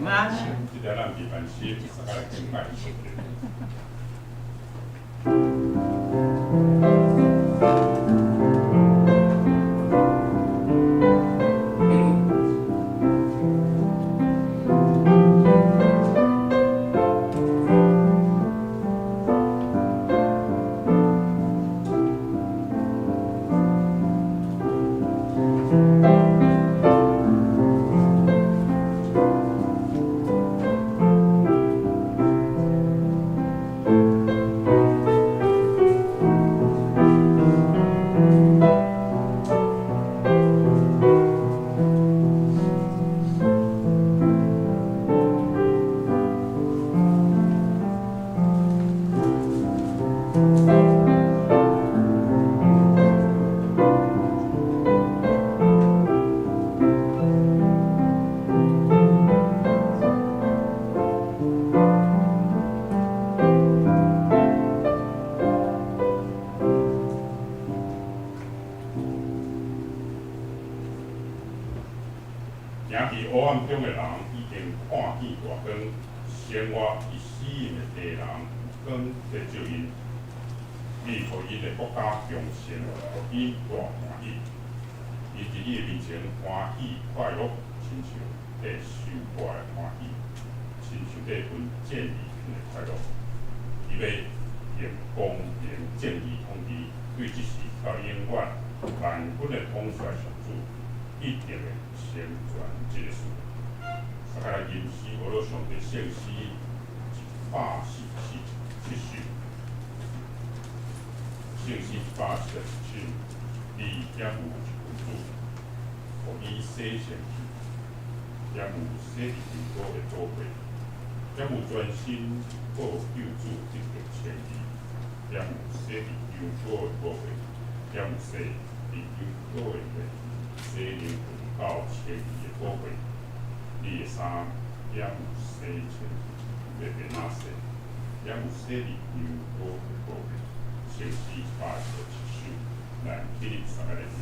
即条咱地板写，大家来敬拜上帝。行伫黑暗中的人已经看见大光，生活伫死荫的地人光在照因，你互因的国家强盛，互因大欢喜。伊伫你的面前欢喜快乐，亲像在收割的欢喜，亲像在分建立的快乐。伊要用公平正义统治，对即时到永远，万军的统帅上主一定会成全这个事。撒开来吟诗，我了上帝圣诗147首，圣诗147首，你也有一份子，互伊洗成去，也有洗伫天国的宝贵，也有专心报救主得着称义，也有洗伫天国的宝贵，也有洗伫天国的血，洗灵魂到称义的宝贵。你的衫也有洗成要变哪洗，也有洗伫天国的宝贵。圣诗147首，来，起立，三个来听。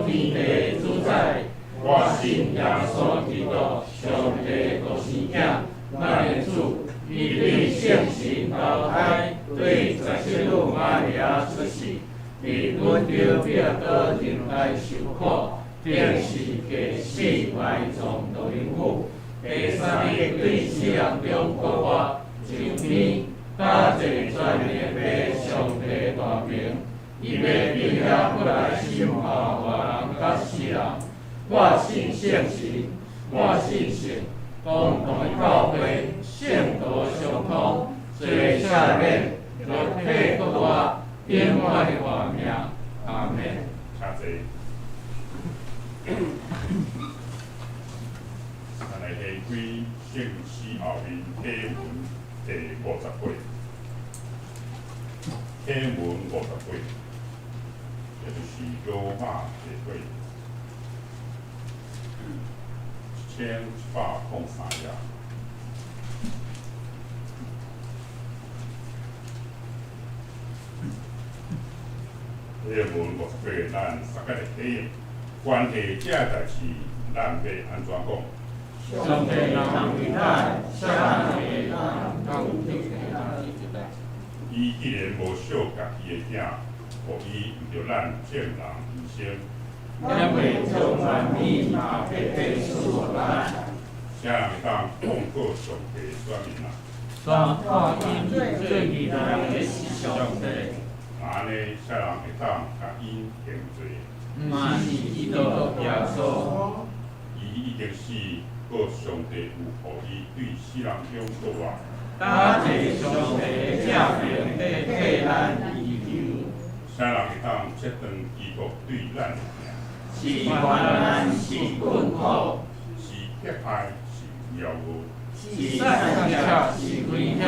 天地主宰。我信耶稣基督，上帝独生子，咱的主，伊对圣神投胎，对十七女玛利亚出世，被阮着彼得人来受苦，定是假死埋葬落灵府。第三日对死人中复活，上天，打坐全能的上帝大名，伊要并遐不来审判活人甲死人。我信圣神，我信神，共同的教会，圣道相通，罪赦免，肉体国活，永远的活命。阿门。请坐。咱来下归圣诗后面体文第50岁，体文50岁，也就是罗马社会。1103页，这个文50岁，咱大家来体关系这代志，咱要安怎讲？上帝人伟大，下帝人伊既然无惜家己的囝，互伊为着咱众人牺牲。因为将万民马配配属咱，啥人会当控告上帝的选民啊？全看因最义人的是上帝。安尼，啥人会当甲因定罪？毋是基督耶稣，伊一定是告上帝有互伊对死人中作恶。打坐上帝正名要替咱祈求，啥人会当切断基督对咱的命？是患难，是困苦，是迫害，是妖恶，是散者，是危险，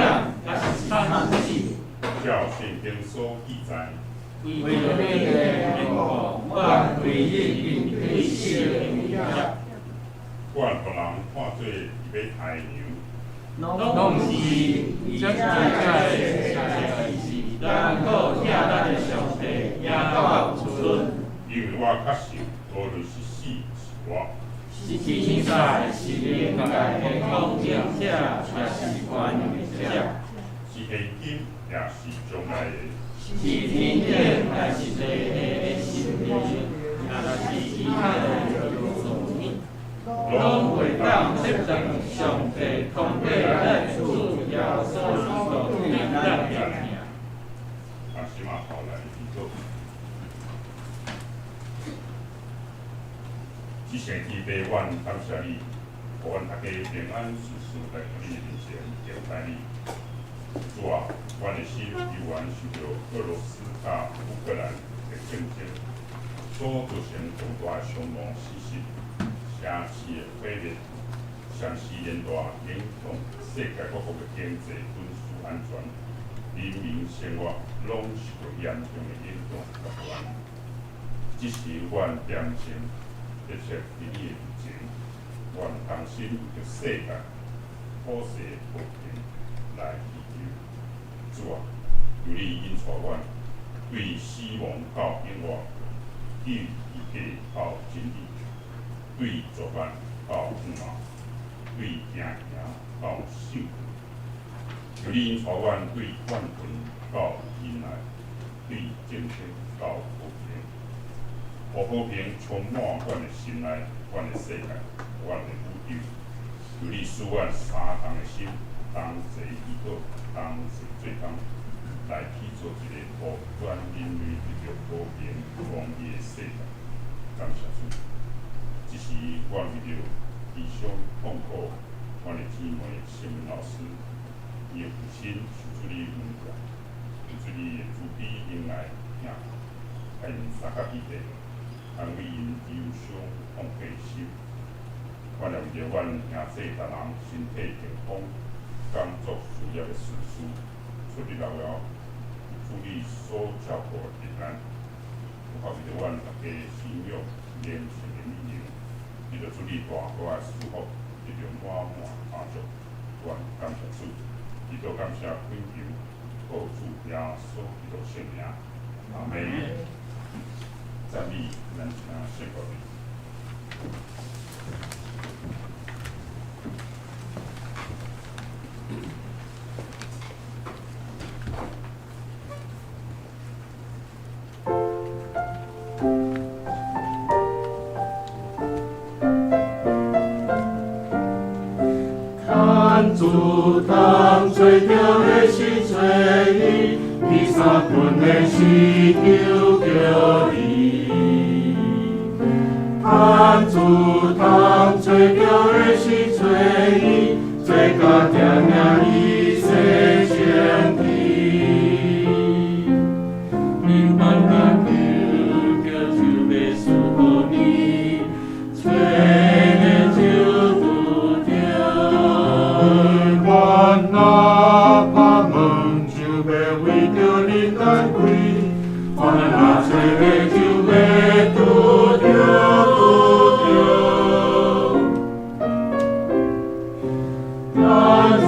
也是惨死。照圣经所记载，为了你的名号，我唯一并对死的危险，我互人看做是要害牛，拢是以这世事，咱靠听咱的上帝，也到有存。因为我确实无论是死是活，是天在，是灵界的光景者，也是关键者。是现今也是将来的。是天顶，也是地下的心灵，也是其他的有命，拢会当接受上帝通过咱主耶稣基督对咱的命。啊，是嘛后来去做。只成基地，阮感谢你，互阮大家平安顺遂来到你的面前敬拜你。主啊，阮的心依然受到俄罗斯甲乌克兰的战争所造成重大的伤亡死失，城市的毁灭，长时连带影响世界各国的经济、军事安全、人民生活，拢受到严重的影响甲不安。只是阮点心一切伫你的面前，阮同心为世界普世和平来祈求。主啊，由你引带阮对死亡到永活，对义家到真理，对作案到不毛，对行行到幸福。由你引带阮对万群到恩爱，对正确到和平。互和平充满阮的心内，阮的世界，阮的宇宙。由你使阮相同的心，同齐祈祷，同齐做工，来去做一个互全人类得到和平光明的世界。感谢主！只是我为着悲伤痛苦，阮的姊妹谢文老师，伊的父亲受出你恩典，受出你的慈悲恩爱疼，爱因三甲一地。安慰因忧伤痛苦的心，我也为着阮兄弟逐人身体健康，工作事业的顺遂，出入了主你所照顾的平安。我也为着阮大家信仰虔诚的理念，为着主你大大的祝福，得到满满满足。阮感谢主，祈祷感谢恳求，靠主耶稣基督圣名，阿门。赞美咱献给你。主当吹着的是吹伊，第三份的是求着你。主当吹着的是吹伊，吹甲定定伊生生气。因万甲求着就要赐予你，吹的就拄着。万那把门就要为着你来开，万那吹的就要拄着拄着。咱主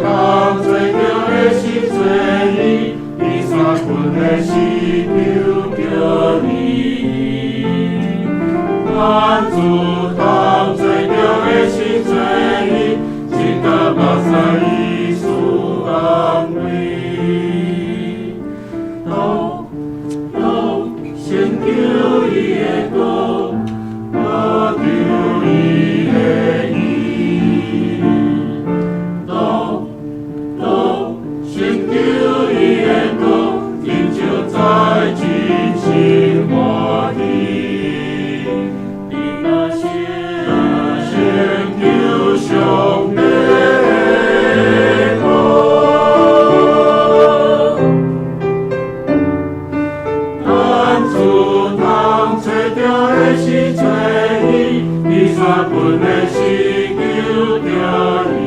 当吹着的是吹伊，第三份的是求着你。咱主当吹着的是吹伊。心甲目屎伊诉安慰，先求伊的国，我求伊的义。先求伊的国，因就在真心欢喜。你若先求上帝。三份的是求着伊，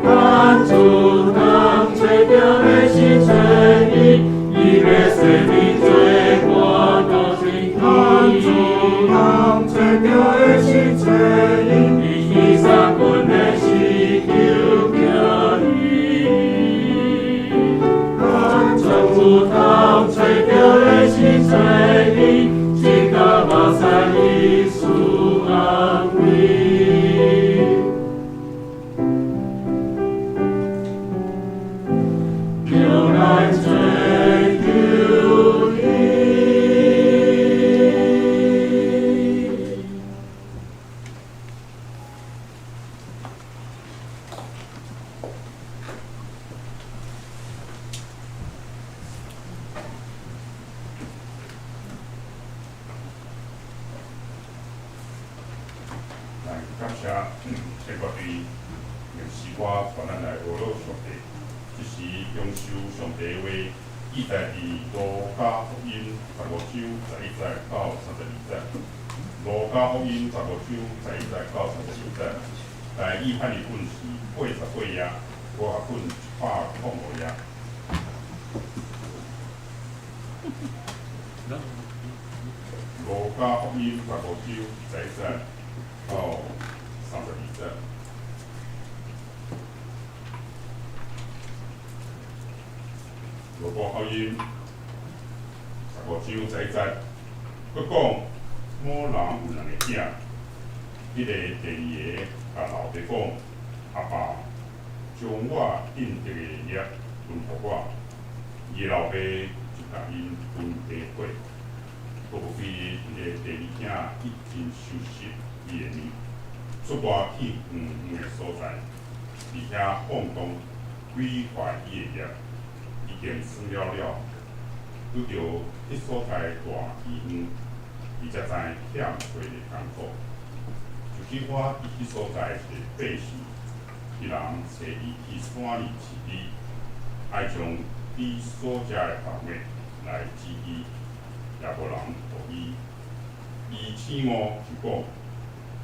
咱主当吹着的是吹伊，伊要使你做我到身体。咱主当吹着的是吹伊，第三份的是求着伊，咱主当吹着的是吹伊。心甲目屎伊诉安慰，就来追求伊。感谢谢国对用诗歌传咱来学了上帝，即时享受上帝的话，记载伫路加福音15章11节到32节。路加福音15章11节到32节，但伊汉语本是88页，我学本105页。路加福音15章11节到32节。路加福音15章11节，佮讲某人有2个囝，第二个甲老爸讲：阿爸，将我应得的业分互我。伊老爸就甲因分地伙。无非伊个第二囝已经收拾伊的面，出外去远远的所在，而且放荡毁坏伊的业，已经算了，拄着迄所在大饥荒，伊才知欠债的艰苦。就去我伫迄所在找百姓，一人找伊去山里饲猪，爱将伊所食的动物来饲伊。也无人互伊。伊醒悟就讲：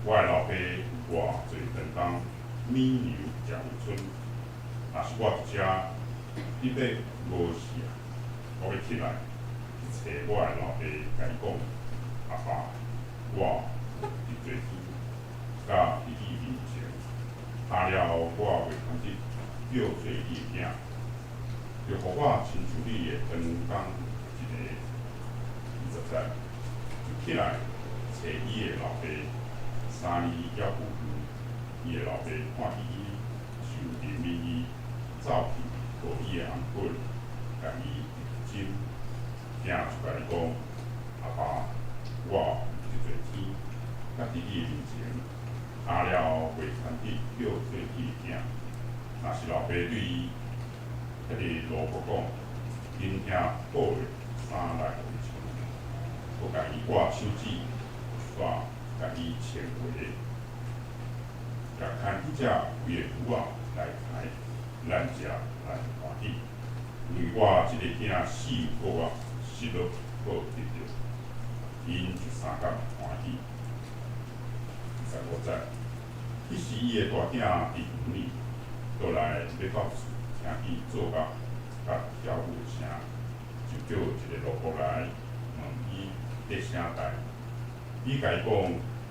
我的老爸有偌侪便当，米牛食有剩，若是我一遮，你要无事啊？我要起来去找我的老爸，甲伊讲：阿爸，我伫做猪，甲伫你面前，下了我袂通去叫做你的囝，就互我亲像你的便当一个。起来找伊的老爸，3年还不远，伊的老爸看见伊就怜悯伊，走去互伊的红棍，甲伊针，囝就甲伊讲：阿爸，我有一座天，甲伫你的面前，下了袂传得叫做你的囝。若是老爸对伊迄个罗伯讲，恁兄补的衫来互伊穿，佮甲伊挂手指，煞甲伊穿鞋，甲牵迄只有的牛仔来抬，咱食咱欢喜。因为我一个囝死过我，失落过得着，因就三角欢喜。25节，迄时伊的大囝伫园里，倒来要到厝，听见做甲跳舞的声，就叫一个萝卜来问伊伫啥代。伊甲伊讲，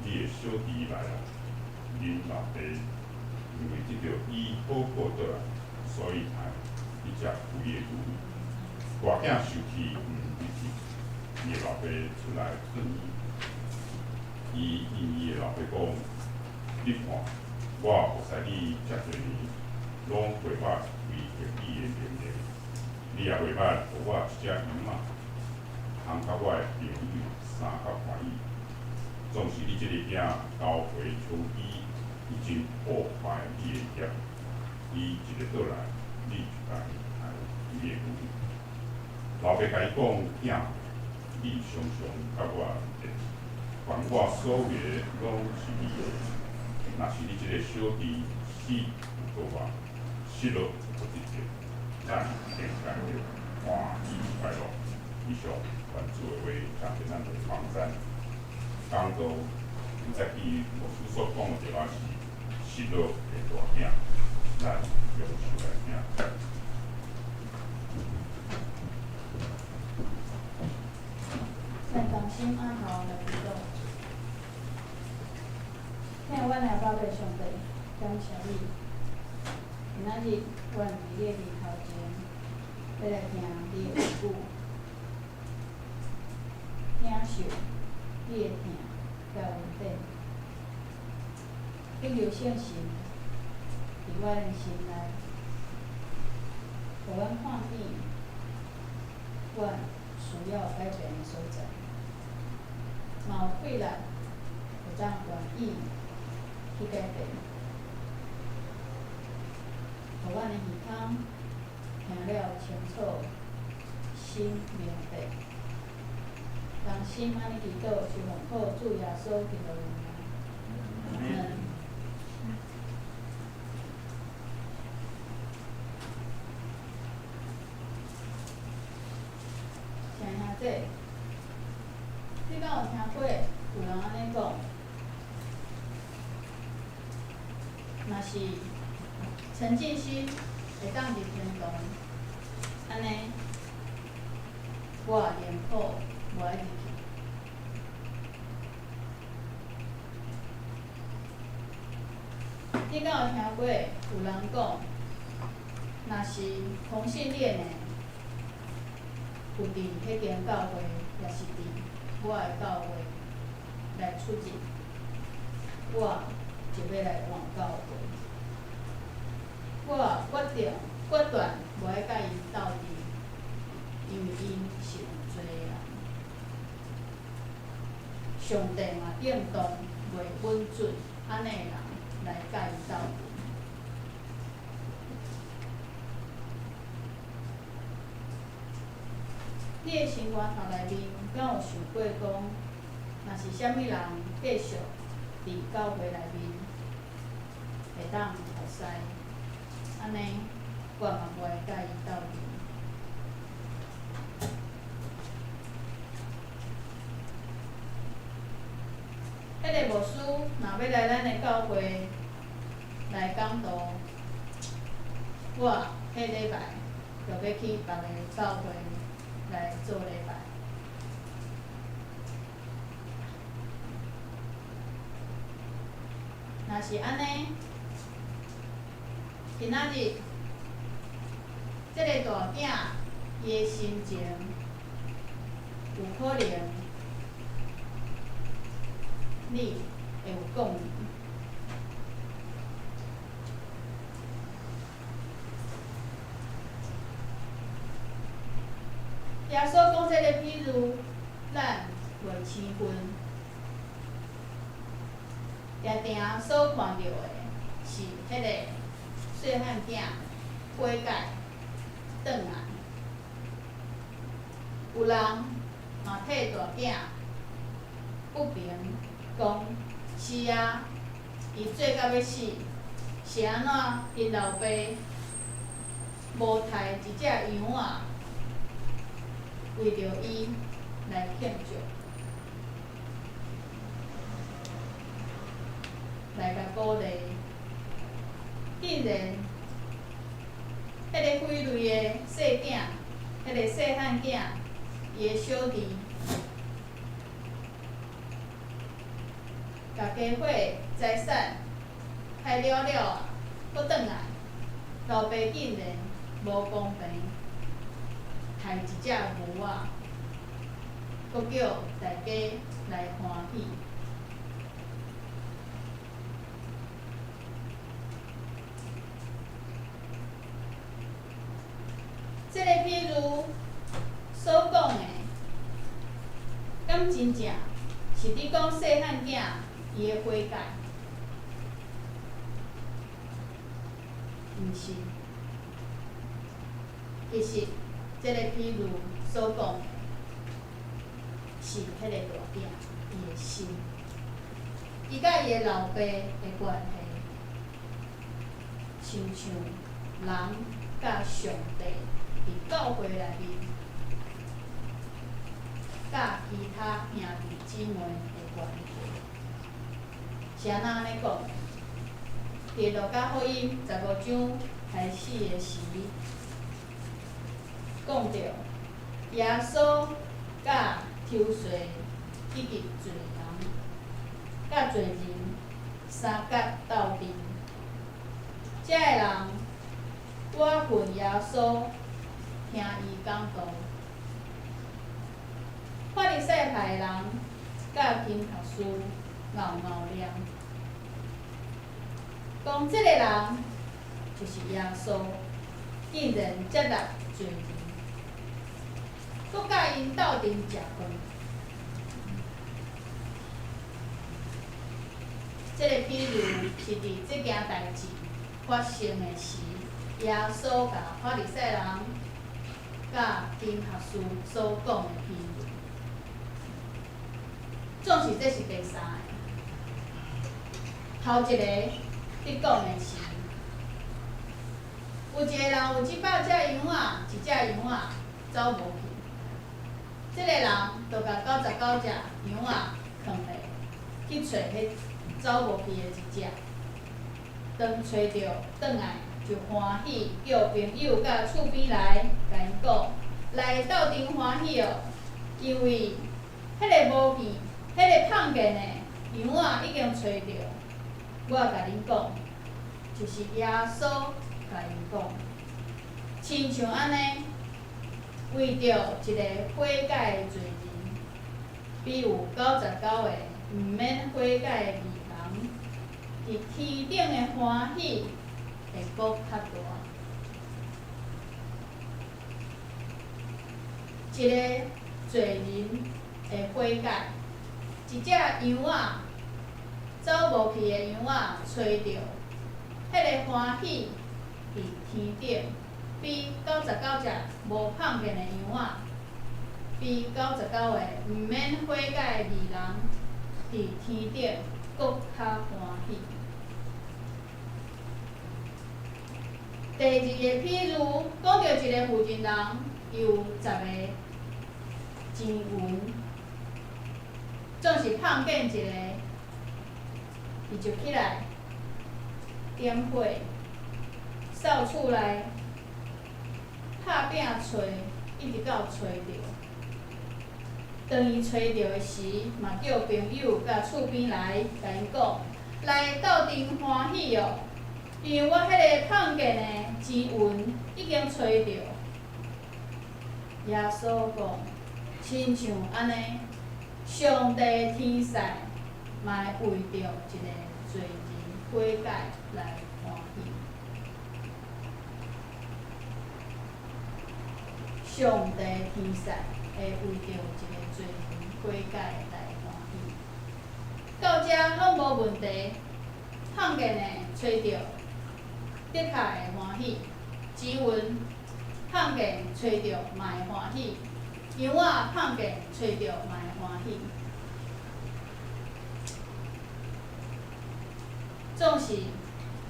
你的小弟来了，恁老爸因为得到伊好过倒来，所以爱伊只肥的牛。大囝受气毋入去，伊的老爸出来劝伊，因伊的老爸讲：你看，我服侍你遮多年，拢袂捌为着你的命令，你也袂捌互我一只羊仔，通甲我的朋友三角欢喜。总是你这个囝交回像伊，已经破坏你的业，伊一个倒来，你就甲伊害伊的牛。老爸甲伊讲：囝，你常常甲我提，凡我所有的拢是你的。若是你这个小弟死有过我，失落有得着，咱应该着欢喜快乐。以上关注的话，相信咱就放山。讲到再去牧师所讲的这个是失落的大囝，咱用手来听。咱同心按好来祈祷，听阮的宝贝上帝，感谢你。今仔日阮伫你的面头前，要来听你的话语，领受你的疼甲恩典，恳求圣神伫阮的心内，互阮看见阮需要改变的所在。嘛有气力，会当愿意去改变，互阮的耳孔听了清楚，心明白。同心安尼祈祷，是奉靠主耶稣基督的名。亲兄弟，你敢有听过有人安尼讲？若是陈进兴会当入天堂，安尼我连苦无爱入去。你敢有听过有人讲，若是同性恋的，有伫迄间教会，也是伫我的教会来出入，我就要来换教会。我决断无爱甲伊斗阵，因为因是有罪的人。上帝嘛应当袂允准安尼的人来甲伊斗阵。你的生活头内面，敢有想过讲，若是啥物人继续伫教会内面会当学师，安尼我嘛无爱甲伊斗阵。迄个牧师若要来咱的教会来讲道，我迄礼拜就要去别个教会来做礼拜。若是安尼，今仔日这个大囝伊的心情有可能你会有共鸣。耶稣讲这个比喻，咱袂生分，定定所看到的是迄个细汉囝悔改转来，有人嘛替大囝不平，讲是啊，伊做到要死，是安怎因老爸无杀一只羊仔，为着伊来庆祝，来甲鼓励。竟然，迄个傀儡的细囝，迄个细汉囝，伊的小弟，甲家伙财产害了了，搁转来，老爸竟然无公平，害一只牛仔，搁叫大家来欢喜。这个比喻所讲的，敢真正是伫讲细汉囝伊的悔改？毋是，其实这个比喻所讲的，是迄个大囝伊的心，伊甲伊的老爸的关系，亲像人甲上帝。伫教会内面，甲其他兄弟姊妹的关系，是安怎安尼讲？伫路加福音15章开始的时，讲到耶稣甲抽税以及罪人，甲罪人三角斗阵，遮个人我恨耶稣。听伊讲道，法利赛派人甲经学师拗念，讲即个人就是耶稣，竟然接纳罪人，搁甲因斗阵食饭。这个比喻是伫即件代志发生的时，耶稣甲法利赛人。甲经学师所讲的比喻，总是这是第三个。头一个伫讲的是，有一个人有100只羊仔，一只羊仔走无去，这个人就甲99只羊仔藏咧，去找迄走无去的一只，当找着转来。就欢喜，叫朋友甲厝边来，甲因讲，来斗阵欢喜哦，因为迄个无见、迄个胖见的羊仔已经找着。我甲恁讲，就是耶稣甲因讲，亲像安尼，为着一个悔改的罪人，比有99个毋免悔改的义人，伫天顶的欢喜。会搁较大。一个罪人的悔改，一只羊仔走无去的羊仔找着，迄个欢喜伫天顶，比99只无胖见的羊仔，比99个毋免悔改的义人伫天顶搁较欢喜。第二个比喻讲到一个负责人，伊有10个钱银，总是碰见一个，伊就起来点火，扫厝内，拍拼找，一直到找着。当伊找着的时，嘛叫朋友甲厝边来，甲因讲，来斗阵欢喜哦。因为我迄个碰见的钱银已经找着，耶稣讲，亲像安尼，上帝天使嘛会为着一个罪人悔改来欢喜。上帝天使会为着一个罪人悔改来欢喜。到遮拢无问题，罕见的找着的确会欢喜，钱文罕见找着嘛会欢喜，羊仔罕见找着嘛会欢喜。总是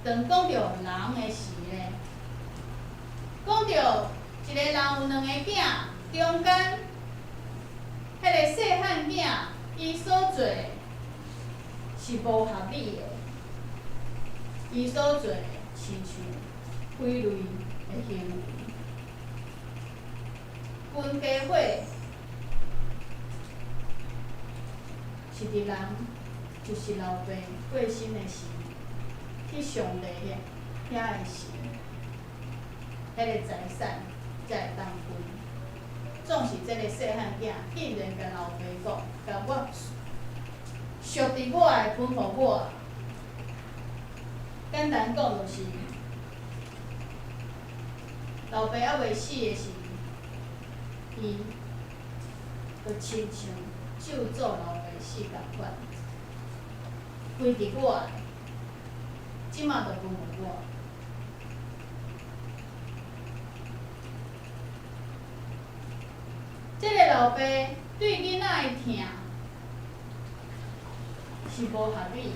当讲着人的时咧，讲着一个人有两个囝，中间迄个细汉囝伊所做是无合理的，伊所做亲像傀儡的行为。分家伙是伫人就是老爸过身的时，去上帝遐的时，迄个财产才会当分。总是这个细汉囝竟然甲老爸讲，甲我属伫我的分互我。简单讲就是，老爸还未死的时，伊就亲像咒诅老爸死共款，归伫我的，即马就分互我。这个老爸对囡仔的疼是无合理的，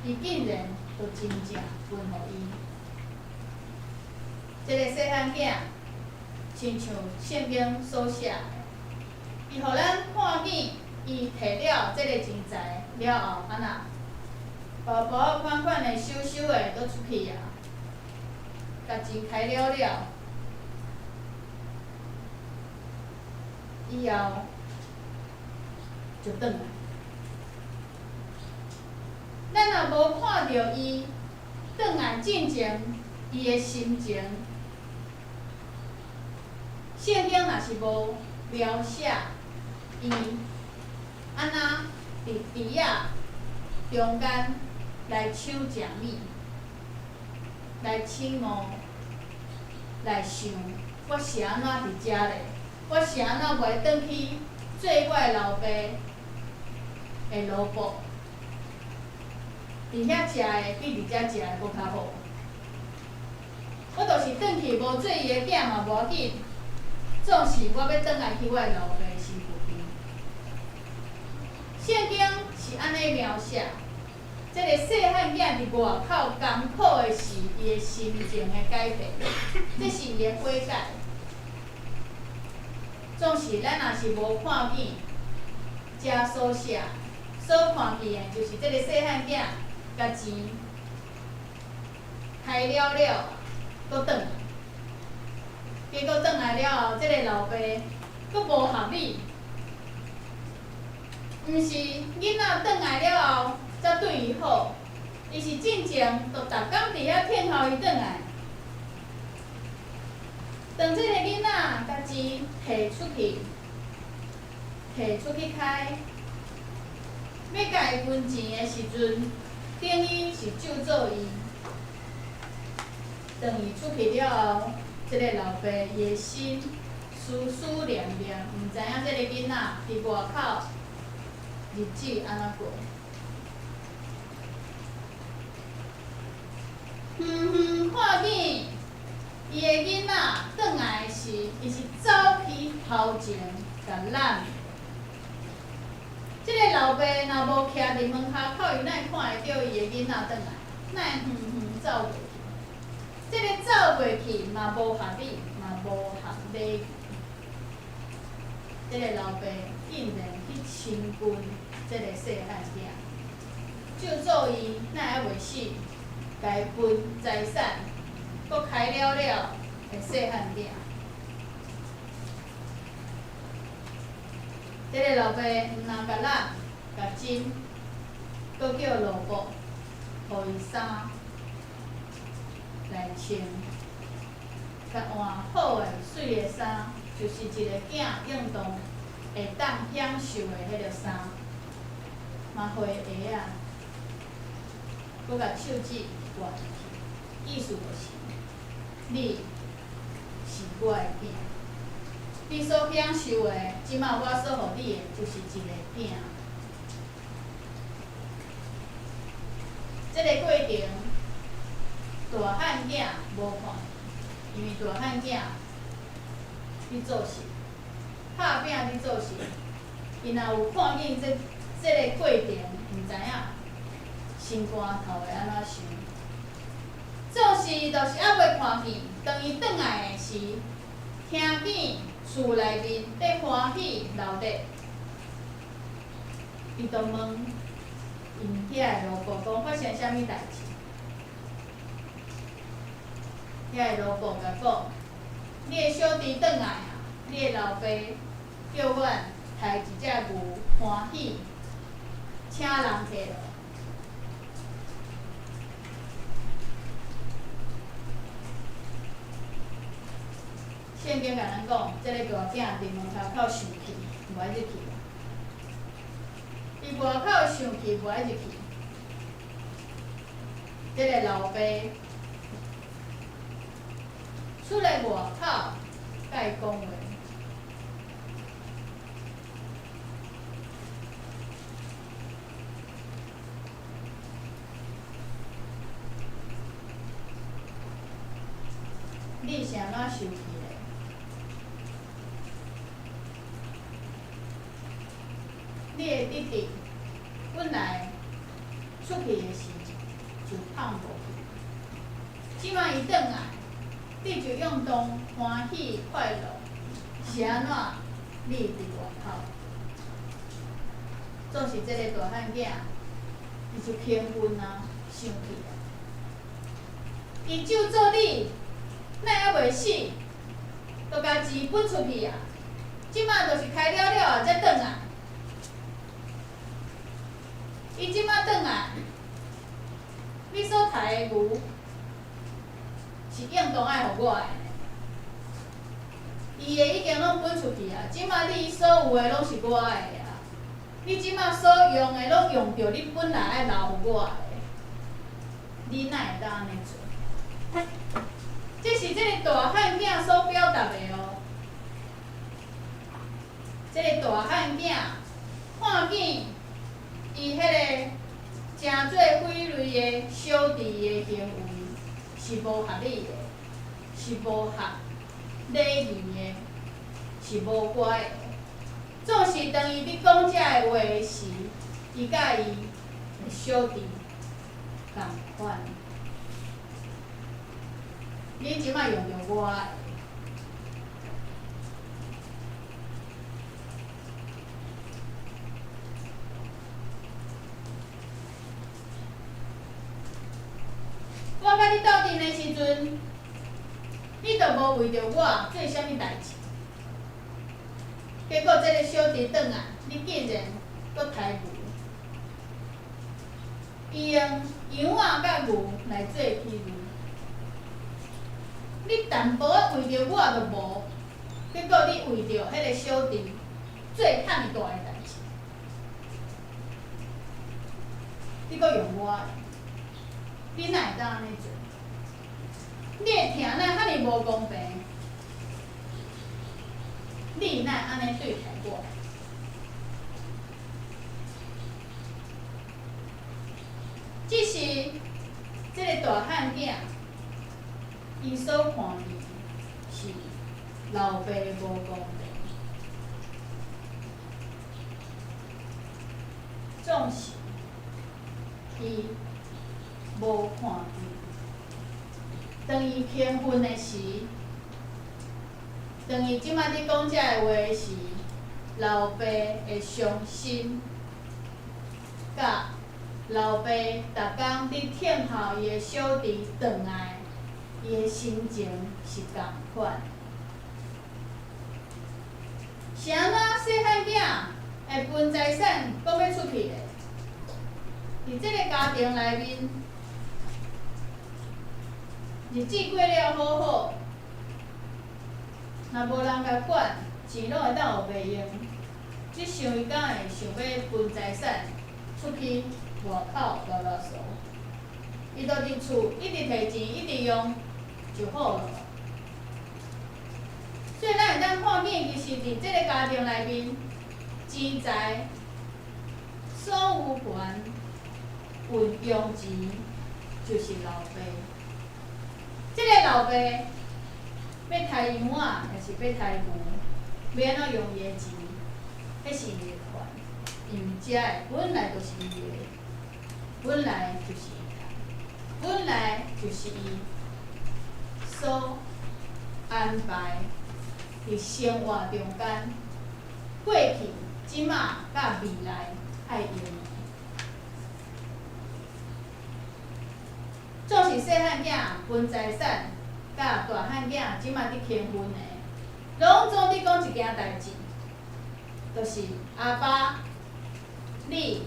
伊竟然就真正分互伊。这个细汉囝，亲像圣经所写的，伊互咱看见，伊摕了这个钱财了后，安那包包款款的、收收的，都出去啊，甲钱开了了。以后就转来，咱若无看到伊转来进前，伊的心情，圣经若是无描写伊安那伫池仔中间来抢食米，来凊摸，来想我是安怎伫遮咧？我是安怎袂转去做我的老爸的萝卜？伫遐食的比伫遮食的搁较好。我就是转去无做伊的囝嘛无要紧，总是我要转来去我的老爸的身躯边。圣经是安尼描写，这个细汉囝伫外口艰苦的是伊的心情的改变，这是伊的悔改。总是咱若是无看见遮所写、所看见的，就是这个细汉囝甲钱开了了，搁转来，结果转来了后，这个老爸搁无合理，毋是囡仔转来了后才对伊好，伊是进前就逐工伫遐听候伊转来。当这个囡仔甲钱摕出去开，要甲伊分钱的时阵，等于是咒诅伊。当伊出去了后，这个老爸伊的心思思念念，毋知影这个囡仔伫外口日子安怎过。看见伊的囡仔转来时，伊是走去头前甲揽。这个老爸若无徛伫门骹口，伊哪会看会到伊的囡仔转来？哪会走过去？这个走过去嘛无合理，嘛无合理。这个老爸竟然去亲近这个细汉囝，咒诅伊哪还袂死，甲伊分财产。搁开了了的细汉囝，这个老爸毋通甲咱甲钱，搁叫萝卜，互伊衫来穿，甲换好诶水诶衫，就是一个囝运动会当享受诶迄个衫。嘛回下啊，搁甲手指换去，意思就是你是我的囝，你所享受的，即马我所互你的，就是一个囝。这个过程，大汉囝无看，因为大汉囝你做事，拍拼你做事，伊若有看见这个过程，毋知影心肝头会安怎想。做事就是还袂看见，当伊转来的时，听见厝内面在欢喜闹热，伊就问因遐个老婆讲发生啥物代志？遐个老婆甲讲，你的小弟转来啊，你的老爸叫阮杀一只牛欢喜，请人摕落。圣经甲咱讲，这个大囝伫门口口生气，无爱入去。伊外口生气，无爱入去。这个老爸出来外口，甲伊讲话。你是安怎生气嘞？你的弟弟本来出去的时就放无去，即摆伊转来，你就用当欢喜快乐，是安怎？你伫外口，总是这个大汉囝，伊就兴奋啊，生气啊。伊就做你，哪还袂死？都甲钱分出去啊！即摆就是开了了才转来。伊即摆转来，你所杀的牛是应当爱互我的。伊的已经拢分出去啊，即摆你所有的拢是我的啊。你即摆所用的拢用着你本来爱留互我的，你哪会当安尼做？这是这个大汉囝所表达的哦。这个大汉囝看见伊迄个诚做匪类的小弟的行为是无合理的，是无合礼仪的，是无乖的。总是当伊伫讲遮个话时，伊甲伊的小弟共款。你即摆用着我的，我甲你斗阵的时阵，你着无为着我做啥物代志。结果这个小弟转来，你竟然搁杀牛，伊用羊仔甲牛来做比喻。你淡薄仔为着我都无，结果你为着迄个小弟做遐尔大个代志，你搁用我的，你哪会当安尼做？你会听哪遐尔无公平？你哪安尼对待我？只是这个大汉囝。伊所看见是老爸无公平，总是伊无看见。当伊兴奋的时，当伊即摆伫讲遮个话时，老爸会伤心，甲老爸逐工伫听候伊的小弟转来。伊的心情是共款，是安怎细汉囝会分财产讲要出去嘞？伫即个家庭内面，日子过了好好，若无人甲管，钱拢会当互袂用。即想伊敢会想要分财产，出去外口啰啰嗦，伊就伫厝一直摕钱，一直用就好了。所以咱会当看见，其实伫即个家庭内面，钱财所有权运用钱就是老爸。即个老爸要杀羊仔，还是要杀牛，要安怎用伊的钱，迄是伊的权，因为遮的本来就是伊的，本来就是伊的，本来就是伊所安排伫生活中间，过去、即仔甲未来爱用的。总是细汉囝分财产，甲大汉囝即马伫庆婚的，拢总伫讲一件代志，就是阿爸，你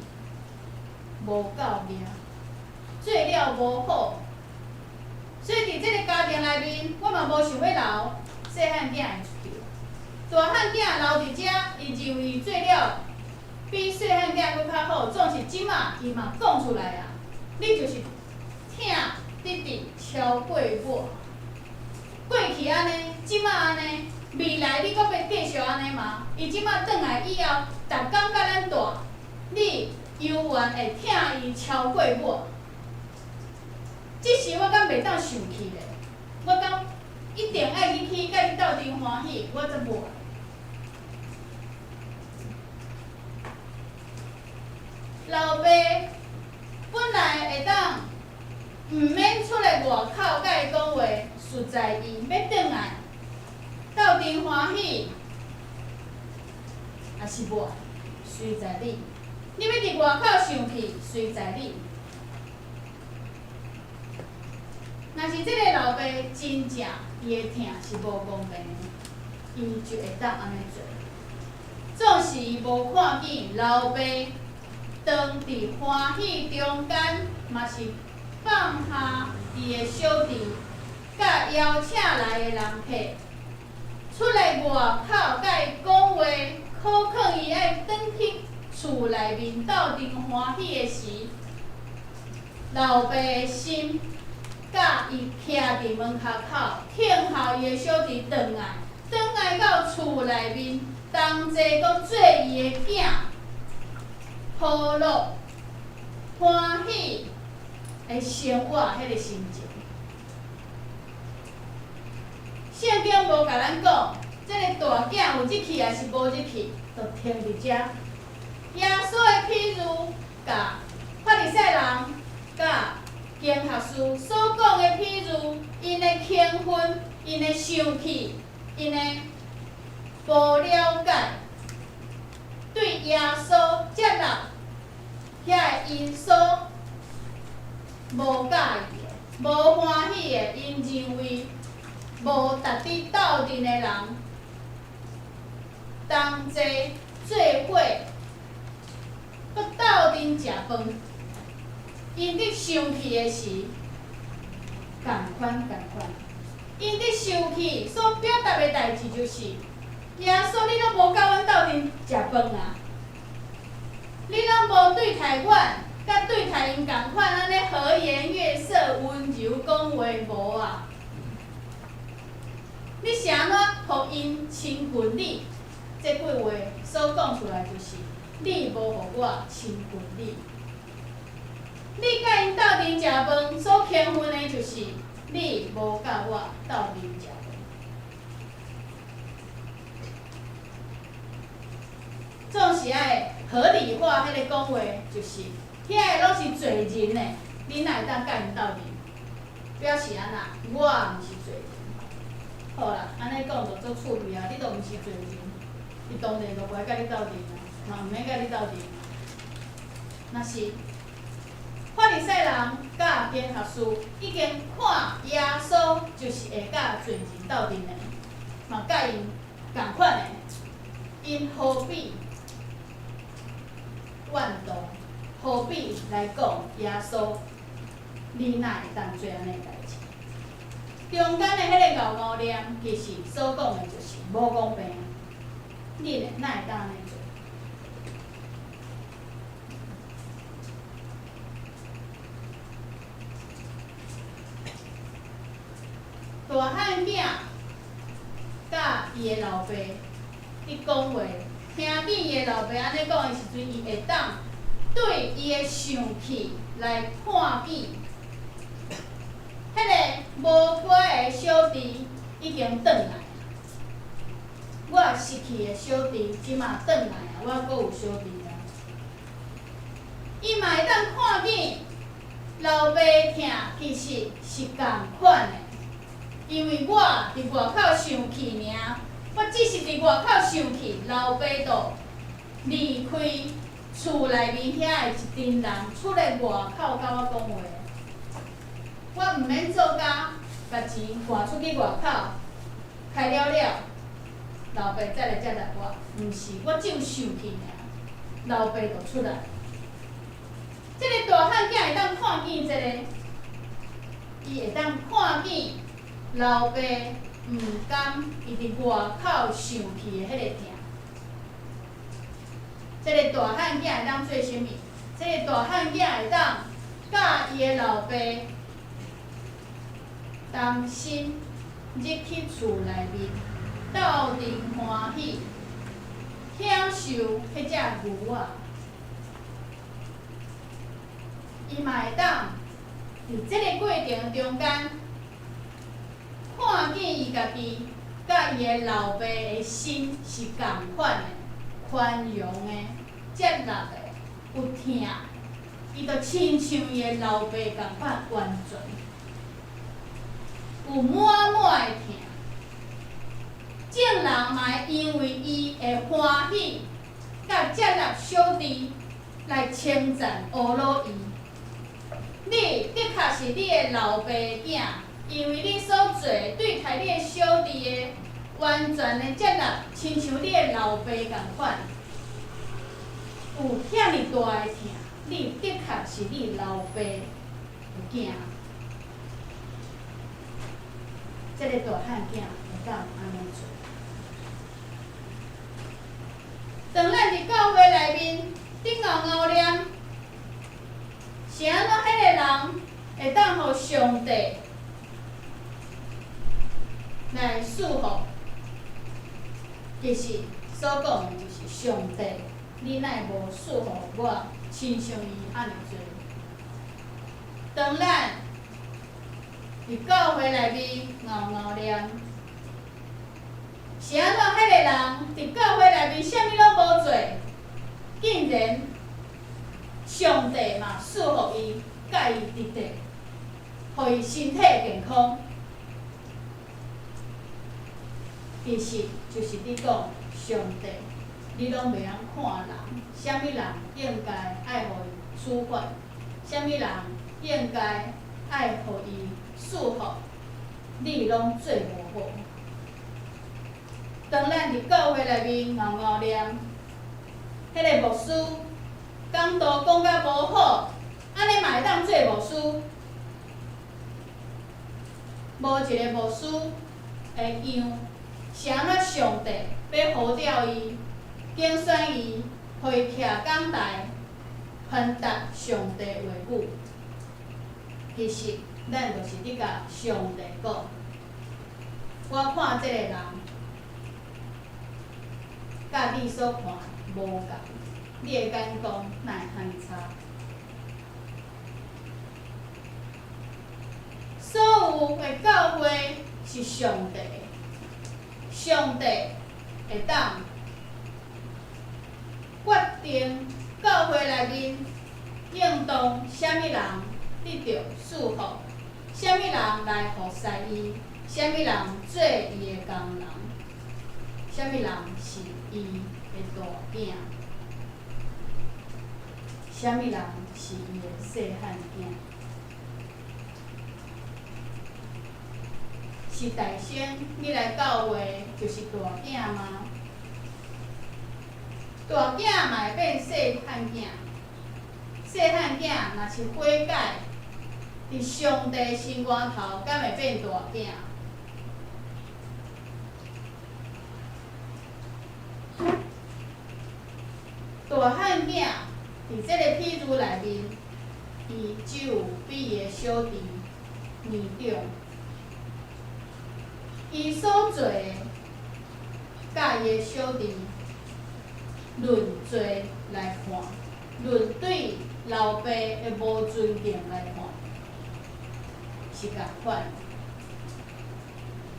无够命，做了无好，所以伫即个家庭内面，我嘛无想要留细汉囝的出去，大汉囝留伫遮，伊认为伊做了比细汉囝搁较好，总是即马伊嘛讲出来啊，你就是。疼弟弟超过我，过去安尼，即马安尼，未来你阁要继续安尼吗？伊即马转来以后，逐工甲咱大，你犹原会疼伊超过我。即时我敢袂当生气咧，我敢一定爱你去甲你斗阵欢喜，我则无。老爸本来会当。毋免出来外口，甲伊讲话，实在伊要转来，斗阵欢喜，也是无，随在你。你要伫外口生气，随在你。若是即个老爸真正伊的疼是无公平的，伊就会当安尼做。总是伊无看见老爸当伫欢喜中间，嘛是。放下伊的小弟，甲邀请来的人客，出来外口甲伊讲话，考劝伊爱转去厝内面斗阵欢喜的时，老爸的心，甲伊徛伫门口口，听候伊的小弟转来到厝内面，同齐阁做伊的囝，好乐欢喜。会生活迄个心情，圣经无甲咱讲，即个大囝有入去还是无入去，就停伫遮。耶稣的譬如，甲法利赛人、甲经学士所讲的譬如，因的兴奋、因的生气、因的无了解，对耶稣接纳遐个因素。无介意的，无欢喜的，因认为无值得斗阵的人，同齐做伙，搁斗阵食饭，因伫生气的时，共款。因伫生气所表达的代志就是，耶稣你拢无甲阮斗阵食饭啊，你拢无对待阮。甲对待因共款，安尼和颜悦色、温柔讲话无啊？你是安怎互因亲近你？这句话所讲出来就是，你无互我亲近你。你甲因斗阵食饭所兴奋的就是，你无甲我斗阵食饭。总是爱合理化迄个讲话，就是。遐个拢是罪人呢，你哪会当甲因斗阵？表示安那？我毋是罪人。好啦，安尼讲就足趣味啊！你都毋是罪人，伊当然就袂甲你斗阵啊，嘛毋免甲你斗阵。若是法利赛人甲经学士已经看耶稣就是会甲罪人斗阵的，嘛甲因共款的，因何必怨妒？何必来讲耶稣？你哪会当做安尼代志？中间的迄个牛念，其实所讲的就是无公平。你哪会当安尼做？大汉囝甲伊的老爸伫讲话，听见伊的老爸安尼讲的时阵，伊会当对伊的生气来判比。迄个无乖的小弟已经转来，我失去的小弟即马转来啊，我阁有小弟啊。伊嘛会当看见老爸疼其实是共款的，因为我伫外口生气尔，我只是伫外口生气，老爸就离开厝内面遐的一群人出来外口甲我讲话。我毋免做工，把钱换出去外口，开了了，老爸再来接待我。毋是，我只有生气尔，老爸就出来。即个大汉囝会当看见即个，伊会当看见老爸毋甘伊伫外口生气的迄个疼。即个大汉囝会当做啥物？即个大汉囝会当甲伊的老爸同心入去厝内面，斗阵欢喜，享受迄只牛仔。伊嘛会当伫即个过程中间，看见伊家己甲伊的老爸的心是共款的，宽容的、接纳的、有疼，伊就亲像伊的老爸共款完全。有满满的疼，众人嘛会因为伊的欢喜，甲接纳小弟来称赞阿罗伊。你的确是你的老爸囝，因为你所做对待你的小弟的完全的接纳，亲像你的老爸共款，有遐尼大的疼，你的确是你老爸的囝。即个大汉囝会当安尼做。当咱伫教会内面伫嗷念，是安怎？迄个人会当互上帝来祝福？其实所讲的就是上帝，你乃无祝福我，亲像伊安尼做。当咱伫教会内面嗷念，是安怎？迄个人伫教会内面啥物拢无做，竟然上帝嘛祝福伊，甲伊直直，互伊身体健康。其实就是你讲上帝，你拢袂晓看人，啥物人应该爱互伊处罚，啥物人应该爱互伊祝福，你拢做无好。当咱伫教会内面嗷念，迄个牧师讲道讲甲无好，安尼嘛会当做牧师。无一个牧师会让是安怎上帝要呼召伊，竞选伊，互伊徛讲台，传达上帝话语。其实咱就是伫甲上帝讲，我看即个人，甲你所看无共，你的眼光哪会安尼差？所有的教会是上帝的，上帝会当决定教会内面应当啥物人得到祝福，啥物人来服侍伊，啥物人做伊的工人，啥物人是伊的大囝，啥物人是伊的细汉囝。是大仙，你来教会就是大囝吗？大囝嘛会变细汉囝，细汉囝若是悔改，伫上帝心肝头，敢会变大囝？大汉囝伫即个譬如内面，伊只有比伊的小弟年长。伊所做的，甲伊的小弟论做来看，论对老爸的无尊敬来看，是共款。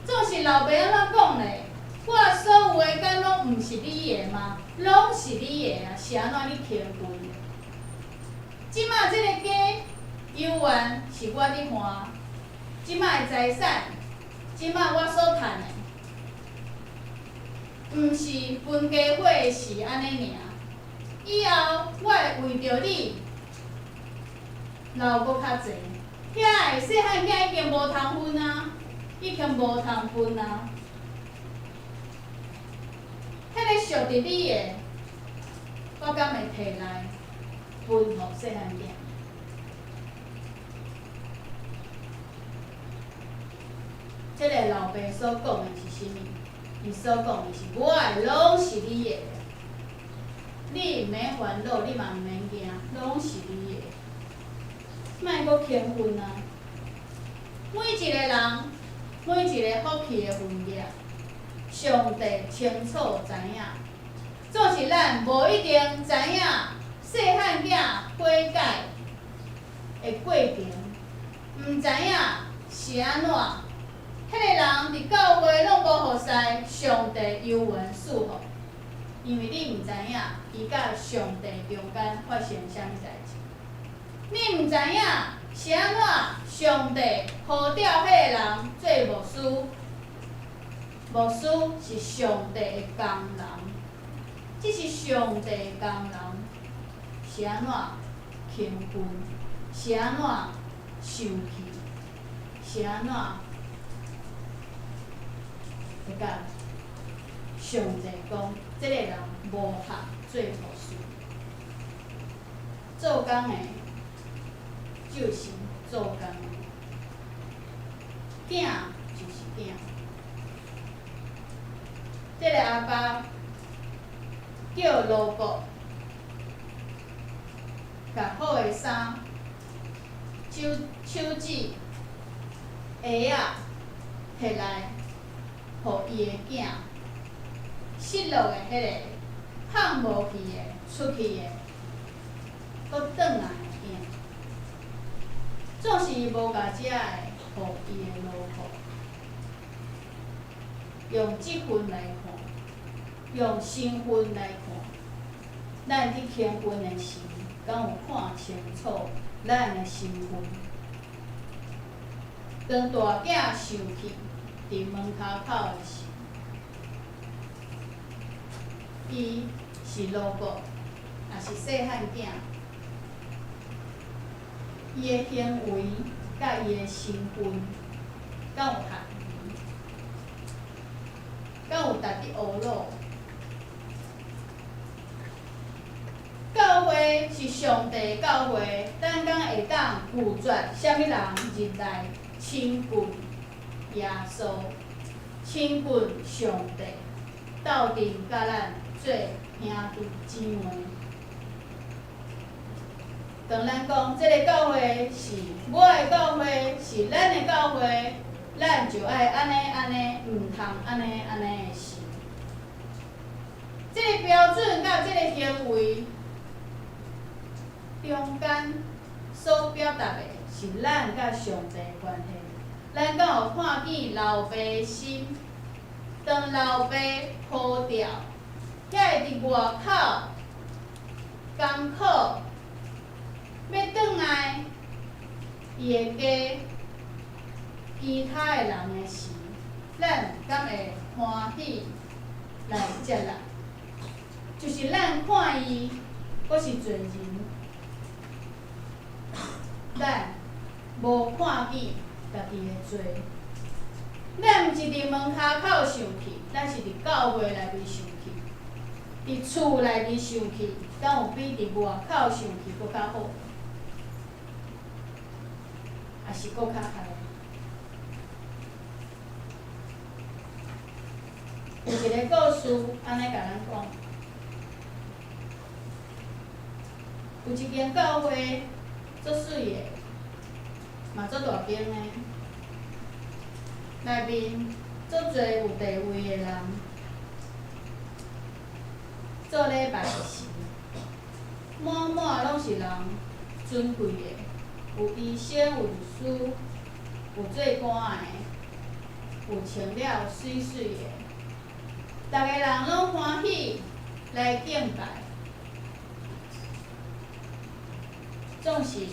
总是老爸安怎讲咧？我所有的敢拢毋是你的吗？拢是你的啊，是安怎你轻分？即马即个家游园是我伫还，即马的财产，即马我所趁的，毋是分家伙的事安尼尔。以后我会为着你留搁较济。遐个细汉囝已经无通分啊，已经无通分啊。迄个属伫你的，我敢会摕来分互细汉囝。即个老爸所讲的是啥物？伊所讲的是我的拢是你的，你毋免烦恼，你嘛毋免惊，拢是你的。莫阁轻分啊！每一个人，每一个福气的分业，上帝清楚知影。总是咱无一定知影细汉囝悔改的过程，毋知影是安怎。迄个人伫教会拢无互使上帝幽缘赐福，因为你毋知影伊甲上帝中间发生啥物代志，你毋知影是安怎上帝呼召迄个人做牧师，牧师是上帝的工人，这是上帝的工人，是安怎轻分，是安怎受气，是安怎？甲上帝讲，即个人无合做牧师，做工的就是做工的，囝就是囝。即个阿爸叫罗伯，甲好的衫、手指、鞋仔摕来。互伊的囝，失落的迄个，放无去的，出去的，搁转来的囝，总是无甲遮个互伊的劳苦，用积分来看，用身份来看，咱伫轻分的时，敢有看清楚咱的身份？当大囝受气。伫门口的时，伊是罗伯，也是细汉囝，伊的行为甲伊的身份，敢有合宜？敢有值伫学路？教会是上帝教会，咱敢会当拒绝啥物人入来亲近？耶稣亲近上帝，斗阵甲咱做兄弟姊妹。当咱讲即个教会是我的教会，是咱的教会，咱就爱安尼，毋通安尼的是。即个标准甲即个行为中间所表达的是咱甲上帝的关系。咱敢有看见老爸的心？当老爸呼召，遐会伫外口艰苦，要转来伊的家，其他的人的时，咱敢会欢喜来接纳？就是咱看伊，阁是罪人，咱无看见家己的罪。咱毋是伫门骹口受气，咱是伫教会内面受气，伫厝内面受气，敢有比伫外口受气阁较好？还是阁较害？有一个故事安尼甲咱讲，有一间教会足水的，嘛足大间的。内面足侪有地位的人，做礼拜时，满满拢是人尊贵的，有医生，有律师，有做官的，有穿了水水的，逐个人拢欢喜来敬拜。总是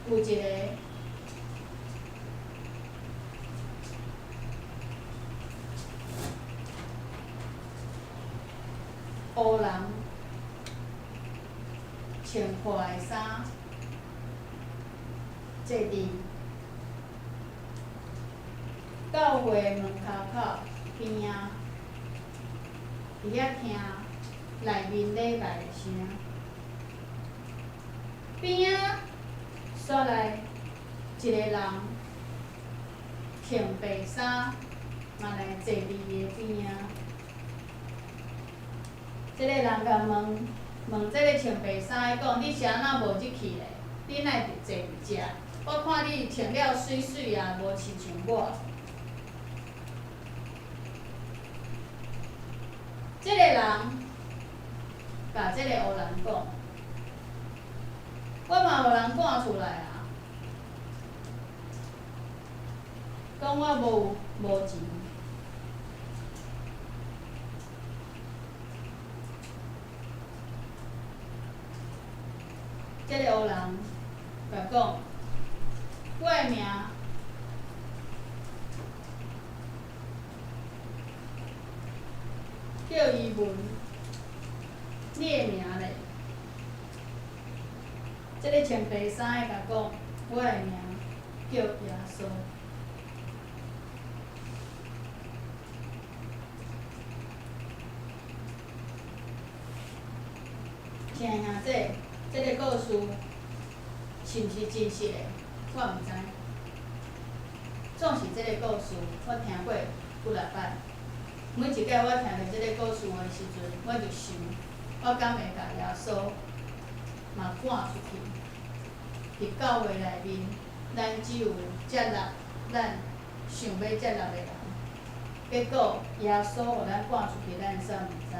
有一个黑人穿破的衫，坐伫教会门口边仔，伫遐听内面礼拜的声。边仔煞来一个人穿白衫，嘛来坐伫伊的边仔。即个人甲问即个穿白衫的讲：你是安怎无入去咧？你哪会坐伫遮？我看你穿了水水啊，无亲像我。即个人甲即个黑人讲：我嘛有人赶出来啊，讲我无钱。即个黑人甲讲，我的名叫伊问，你的名咧？即个穿白衫的甲讲，我的名叫耶稣。亲爱兄弟，即个故事是毋是真实的？我毋知。总是即个故事，我听过几来摆。每一摆我听到即个故事的时阵，我就想，我敢会甲耶稣嘛赶出去？伫教会内面，咱只有接纳咱想要接纳的人，结果耶稣互咱赶出去，咱煞毋知。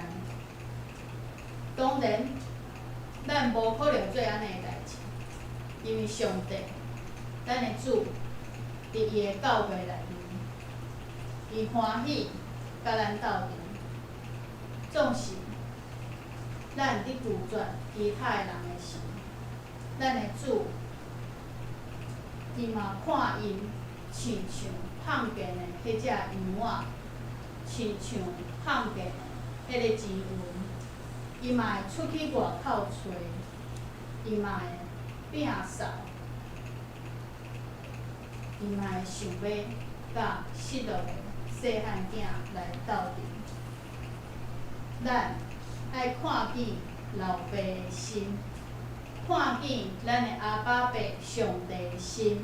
当然，咱无可能做安尼的代志，因为上帝，咱的主，伫伊的教会内面，伊欢喜甲咱斗阵。总是咱伫拒绝其他的人的时，咱的主，伊嘛看因亲像罕见的迄只羊仔，亲像罕见的迄个钱云。伊嘛会出去外口找，伊嘛会摒扫，伊嘛会想要甲失落的细汉囝来斗阵。咱爱看见老爸的心，看见咱的阿爸爸上帝的心，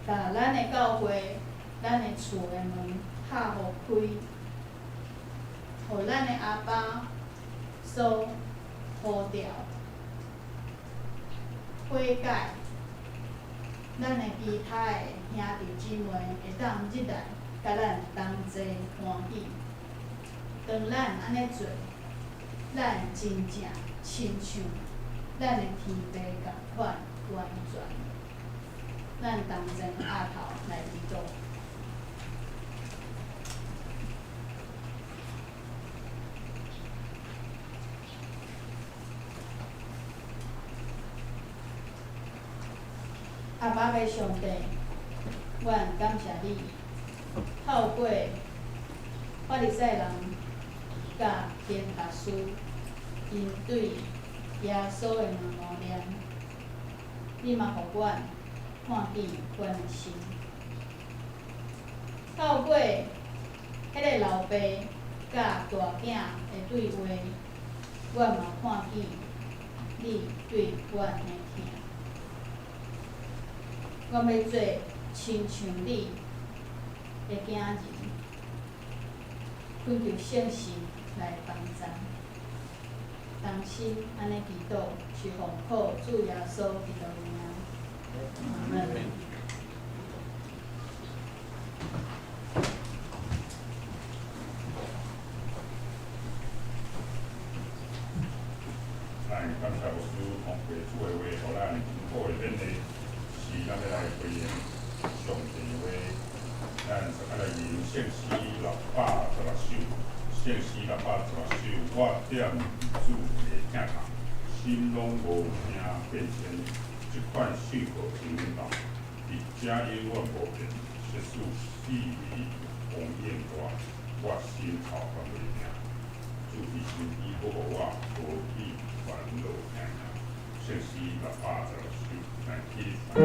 甲咱的教会、咱的厝的门拍互开，互咱的阿爸所呼召、悔改，咱的其他的兄弟姊妹会当入来，甲咱同齐欢喜。当咱安尼做，咱真正亲像咱的天父共款完全。咱同齐压头来祈祷。阿爸的上帝，阮感谢你，透过法利赛人甲编读书，因对耶稣的两无念，你嘛互阮看见阮的心。透过迄个老爸甲大囝的对话，阮嘛看见你对阮的疼。阮要做亲像你的囝儿，恳求圣神来帮助。同心安尼祈祷，是奉靠主耶稣基督的名。阿门。咱感谢牧师通过主的话，互咱真好的勉励，是咱要来回应上帝的话。咱就来念圣诗616首，圣诗616首，我点主的听堂，心拢无听变迁，一款信号听动，伫遮永远无变，实属四维红艳大，我心头发袂定，主的心意保护我，无去烦恼听听，圣诗616首，咱起来。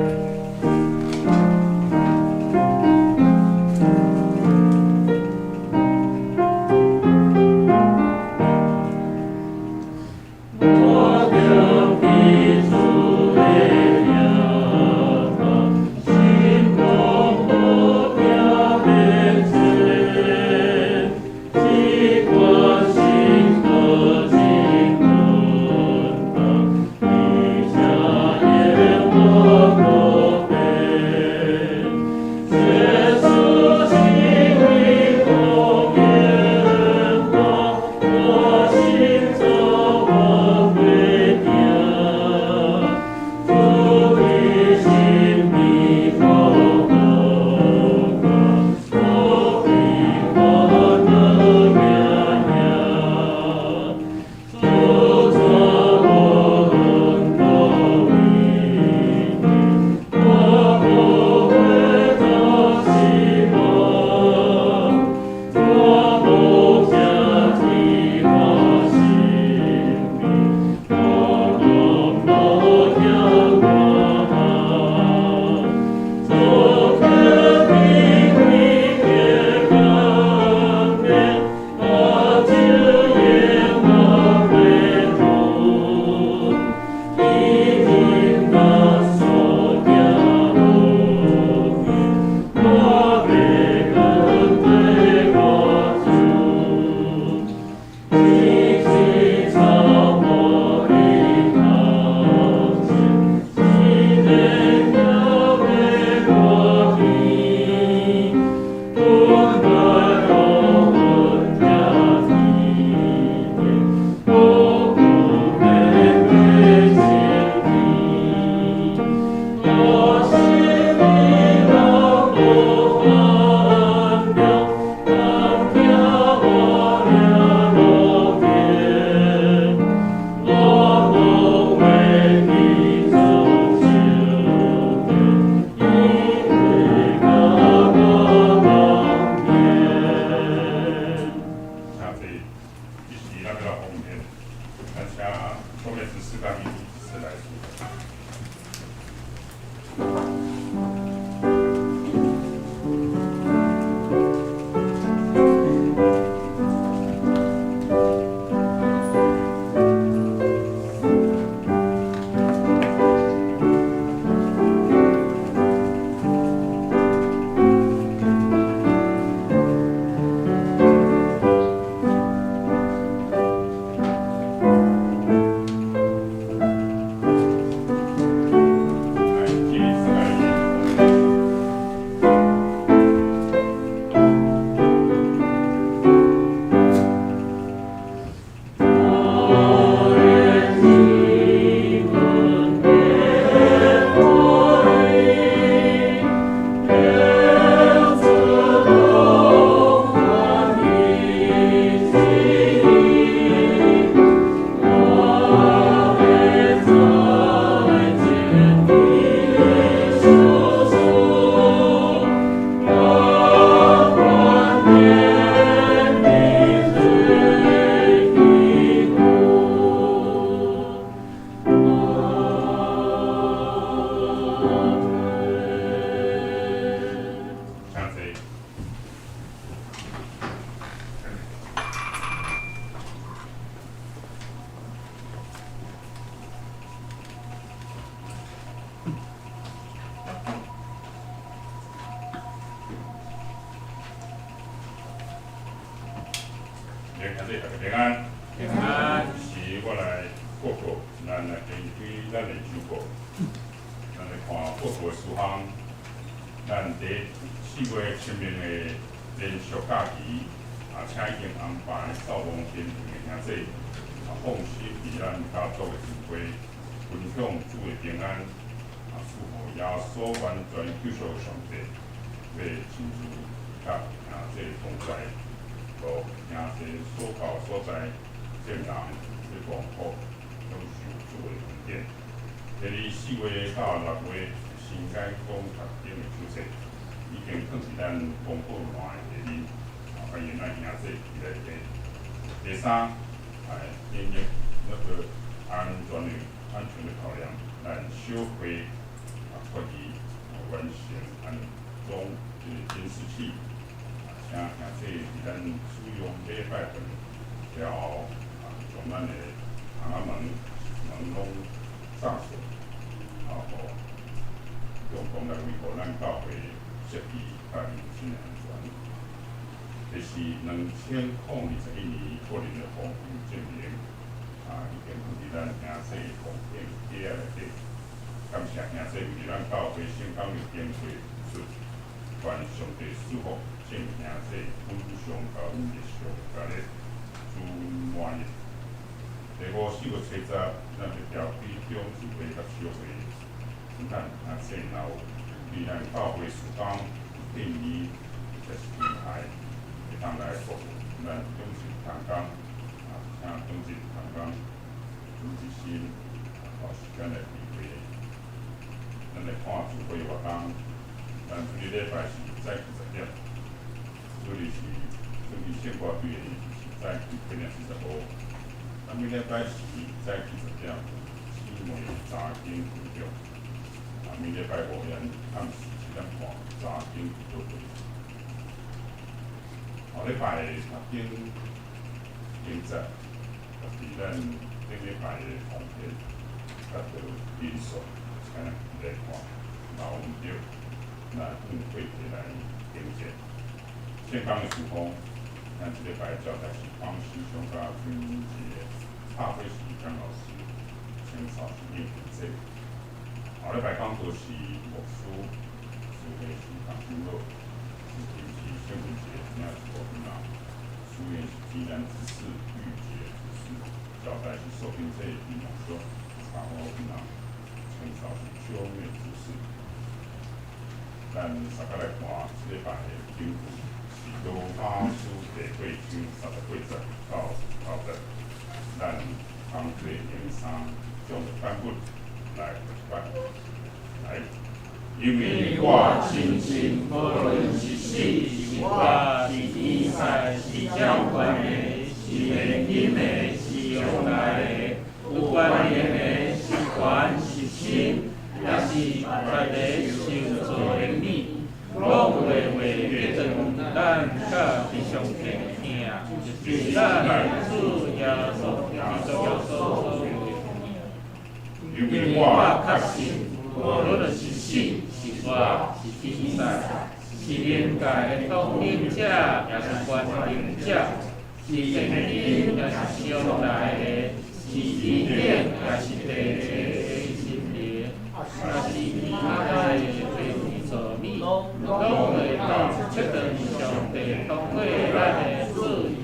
平安，平安，是我来报告，咱来根据咱的周报，咱来看报告的事项。咱第4月清明的连续假期，请已经安排扫墓天庭的兄弟，放心伫咱家族的聚会，分享主的平安，祝福耶稣完全救赎的上帝，要亲自甲兄弟同在，互兄弟所到所在，见人要光复，享受主的恩典。第4月到6月，新界公读经的手册已经放伫咱公布栏的下面，欢迎咱兄弟一来听。第3，因应那个安全的考量，咱小会决议完成安装监视器，请兄弟伫咱使用礼拜堂了，将咱的窗仔门拢上锁，互用公来维护咱教会设备甲人身的安全。这是2021年个人的防疫证明，已经放伫咱兄弟防疫记内底。感谢兄弟为咱教会成功的经过出，愿上帝赐福敬兄弟分享到日常家的主满日。第5、4月初10，咱会调规中聚会甲小会，咱兄弟若有为咱教会事工建议，或者是平台，会当来服务咱中职同工，请中职同工准时心，时间来聚会。咱来看聚会活动，咱每礼拜是早起10点，献歌队的是早起8点45。咱每礼拜四早起10点，姊妹查经分享。每礼拜5暗时7点半查经聚会。后礼拜的读经经节，就是咱顶礼拜的奉献，甲着民俗，请咱来看，留唔着，咱用会起来经节。健康的事工，咱这礼拜交代是方师兄甲军节拍会时江老师，请少时念经节。后礼拜讲座是牧师，主题是唐金乐，主题是圣文节，今仔是国民党，书院是济南执事玉节执事，交代是受聘这一牧师，查某民党，请少是秋月执事。咱大家来看这礼拜的经文。罗马书第8章38节到50，咱同齐用3种版本来读版。来，因为我亲身无论是死是活是比赛是交关的，是现今的，是将来的，有关联的，是权是亲，也是别个受造的你。拢会变成咱甲地上天听，是咱的主耶稣基督所因为我确信，无论是死是活是比赛，是灵界的统领者，也是关领者，是现今也是将来的，是一点也是地的心灵，也是其他的做米，拢会当确定上帝同为咱的主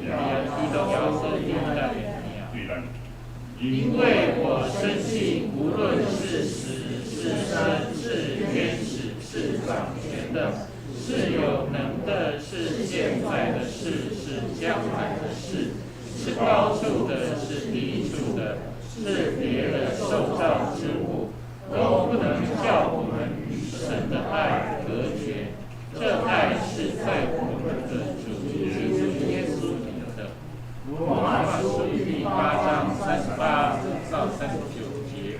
耶基督耶稣基督的名。因为我深信，无论是死是生，是天使，是掌权的，是有能的，是现在的事，是将来的事，是高处的，是低处的，是别的受造之物，都不能叫我们与神的爱隔绝。这爱是在我们的主耶稣里的。罗马书第8章38到39节。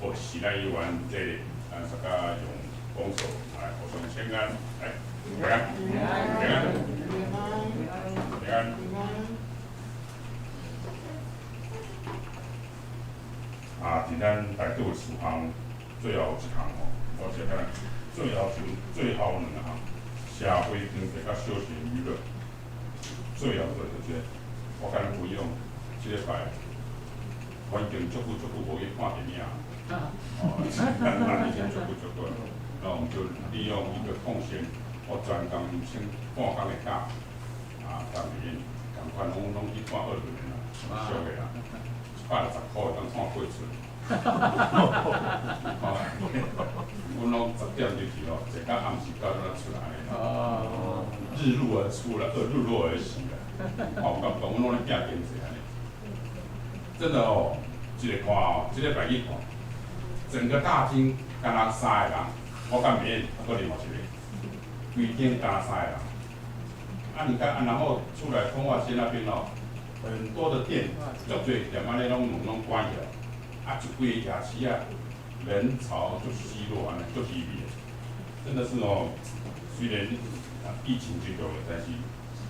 我时代议员这大家用公手来互相请安，来平安，平安，平安。伫咱台岛事项最后一项我写看最后2项，社会经济甲小型娱乐，最后就是我甲咱规拢，这礼拜环境足久无去看电影，已经足久了。然后我们就利用一个空闲，我专工先半工的假，当面赶快拢去看2轮啦，俗个啦，160块当看8寸。阮拢10点就去咯，坐到暗时9点出来哦，日入而出了，日落而息了。我感觉阮拢咧拼经济安尼。真的哦，一个看哦，一个白去看，整个大厅敢若3个人，我甲妹搁另外一个，规间敢若3个人。你看，然后出来通化街那边哦，很多的店，足多店安尼拢关起来。一几个夜市人潮就稀落，安尼就稀微，真的是哦。虽然疫情结束了，但是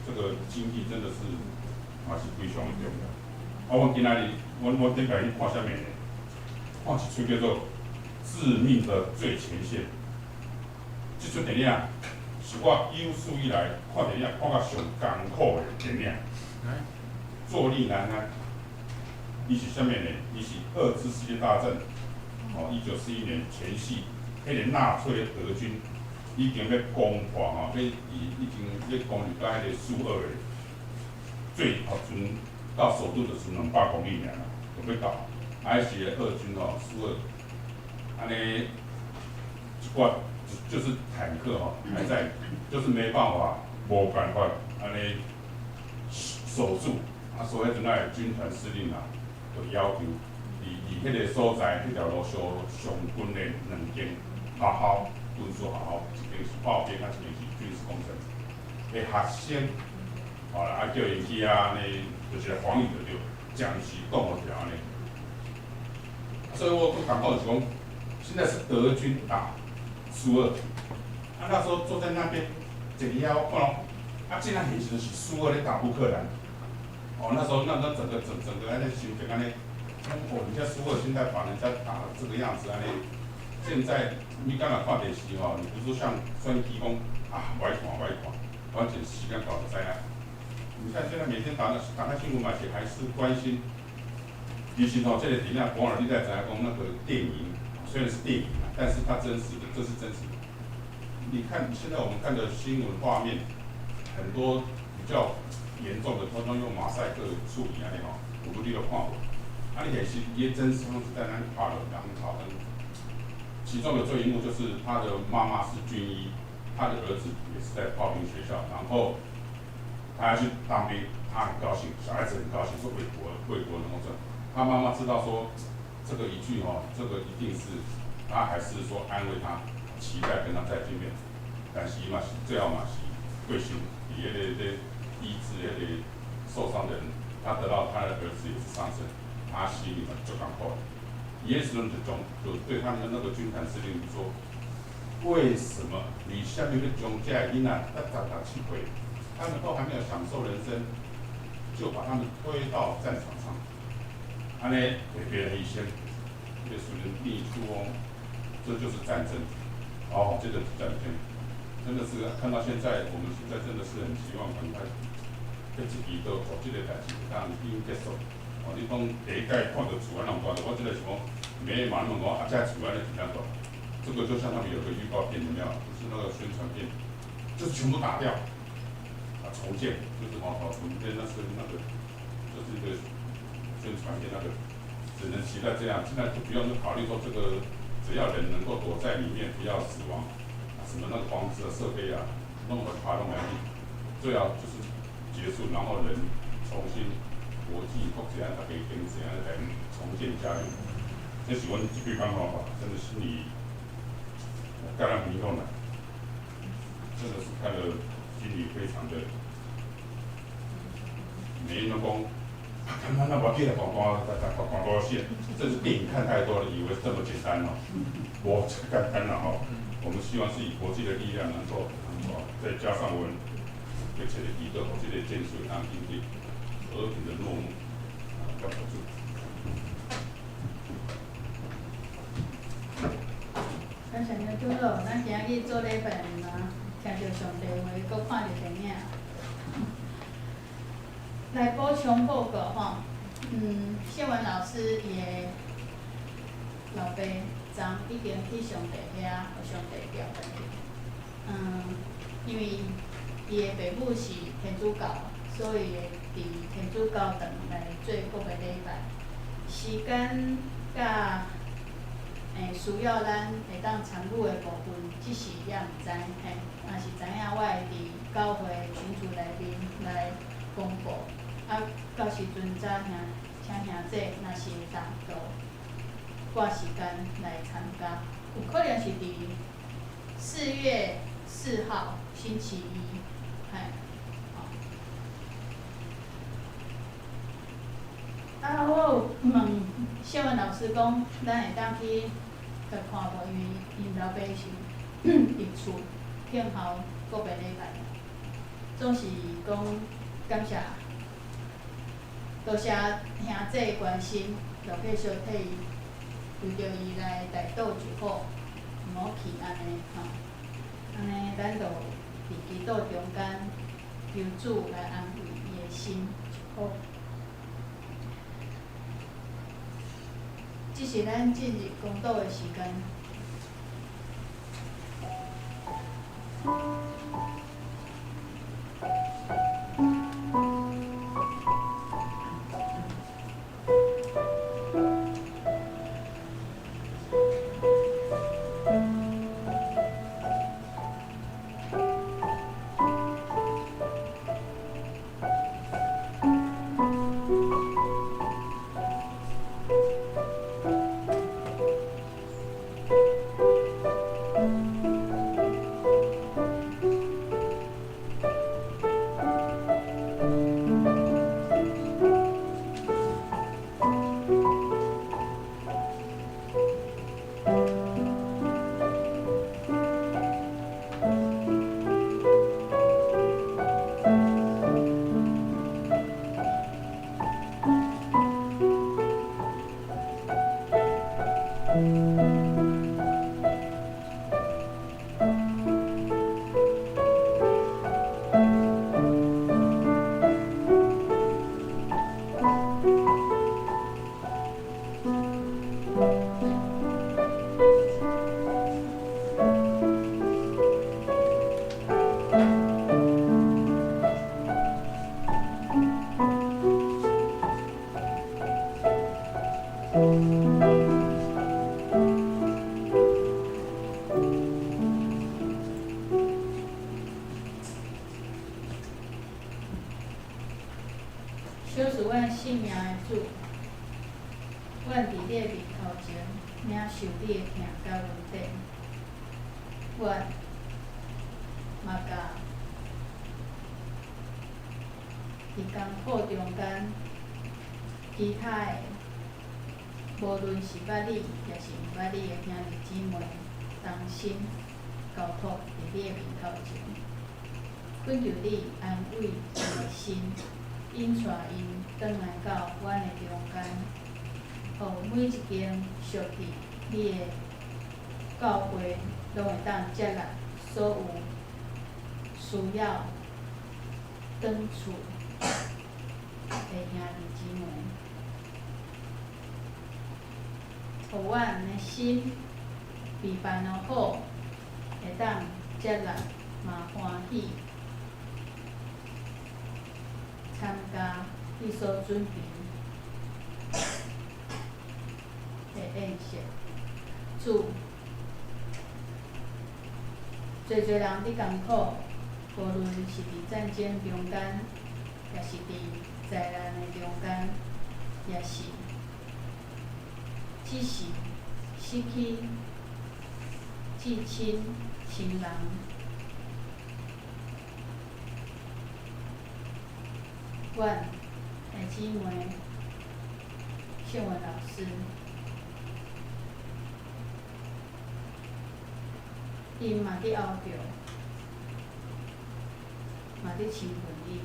这个经济真的是也是非常的重要。我今仔日，我顶摆去看啥物呢？看一出叫做《致命的最前线》。这出电影是我有史以来看电影看到上艰苦的电影。坐立难安。伊是啥物呢？伊是2次世界大战，1941年前夕，迄个纳粹德军已经要攻破已经要攻入到迄个苏俄的最阵到首都的是200公里尔啦，就要到。迄时的俄军苏俄安尼一寡就是坦克还在，就是没办法，无办法安尼守住。所以阵仔军团司令就要求，伫迄个所在，迄条路上军的2间学校，军事学校，一间是炮兵，一间是军事工程的学生，叫因去安尼，就是防御就对，暂时挡落条安尼。所以我感觉就是讲，现在是德军打苏俄，那时候坐在那边，一个遐我看咯，竟然很实是苏俄咧打乌克兰。那时候整个安尼心情安尼，人家苏俄现在把人家打成这个样子安尼，现在你敢若看电视你不是像算机讲歪看，完全时间搞得灾难。你看现在每天打开新闻嘛，还是关心，其实这个电影广而你在知影讲那个电影，虽然是电影但是它真实的，这是真实的。你看现在我们看的新闻画面，很多比较严重的，通通用马赛克处理安尼有你就看过。你其实伊的真实方式在那里拍了2套灯，其中有这一幕就是他的妈妈是军医，他的儿子也是在炮兵学校，然后他要去当兵，他很高兴，小孩子很高兴，说为国能够挣。他妈妈知道说这个一句这个一定是，他还是说安慰他，期待跟他再见面，但是嘛是最后嘛是贵姓，伊个医治那个受伤的人，他得到他的儿子也是上升，他心里面就感苦。耶稣就对他的那个军团司令说：“为什么你下面的将这囡仔17岁，他们都还没有享受人生，就把他们推到战场上，安尼给别人牺牲，耶稣人逆出这就是战争。这个是战争。”真的是看到现在，我们现在真的是很希望赶快，这一期都做这个代志，当已经结束。你讲第一届看到厝安那大，我真的是讲，没马那么讲这厝安尼怎样大？这个就像他们有个预告片，有没有？就是那个宣传片，就是全部打掉，重建，就是重建那是那个，就是一个宣传片那个，只能期待这样。现在就不用考虑说这个，只要人能够躲在里面，不要死亡。什么那个房子的设备弄得爬动完毕，最好就是结束，然后人重新国际国际大家经济来重建家园。这是我一句讲法，真的心里感到迷动了，真的是看了心里非常的，没人讲看那我记得广告线，这是电影看太多了，以为这么简单我这简单了我们希望是以国际的力量能够，再加上我们而且以个国际的建设，让经济和平的落幕，要保住。感谢你拄好，咱今日做礼拜嘛，听到上帝话，搁看到电影，来补充报告新闻老师也老爸昨已经去上帝遐，互上帝调回去。因为伊的爸母是天主教，所以会伫天主教堂来做各个礼拜。时间甲需要咱会当参与的部分，即时也毋知嘿。若是知影，我会伫教会群组内面来公布。到时阵请兄弟若是会当就挂时间来参加，有可能是伫4月4号星期一，嘿。我有问谢文老师讲，咱会当去甲看无？因为因老爸是伫厝听候个别礼拜，总是讲感谢，多谢兄弟的关心，就继续替伊，为着伊来大岛就好，毋好去安尼吼。安尼咱就伫祈祷中间，求主来安慰伊的心就好。这是咱进入公道的时间。小是阮性命的主，阮伫你的面头前，领受你的疼甲恩典。阮嘛甲伫艰苦中间，其他的无论是捌你，也是毋捌你的兄弟姊妹，同心交托伫你的面头前，恳求你安慰伊的心。引带因转来到阮的中间，互每一间属伫你的教会，拢会当接纳所有需要转厝的兄弟姊妹，互阮的心被办好，会当接纳嘛欢喜。参加你所准备的宴席，主，侪人伫艰苦，无论是伫战争中间，也是伫灾难的中间，也是只是失去至亲亲人。阮的姊妹谢文老师，因嘛伫熬着，嘛伫亲近伊。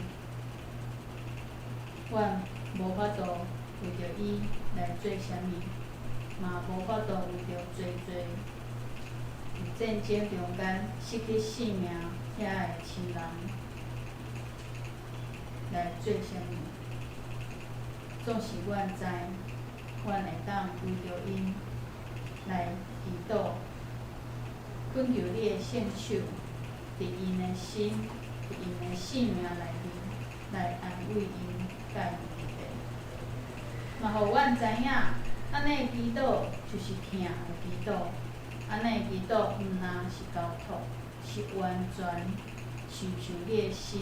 阮无法度为着伊来做啥物，嘛无法度为着侪伫战争中间失去性命遐的亲人。来做啥物？总是阮知，阮会当为着因来祈祷，恳求你的圣手，伫因的心、伫因的性命内面，来安慰因、甲因伫地。嘛，互阮知影，安尼祈祷就是听的祈祷，安尼祈祷毋单是交托，是完全亲像你的心，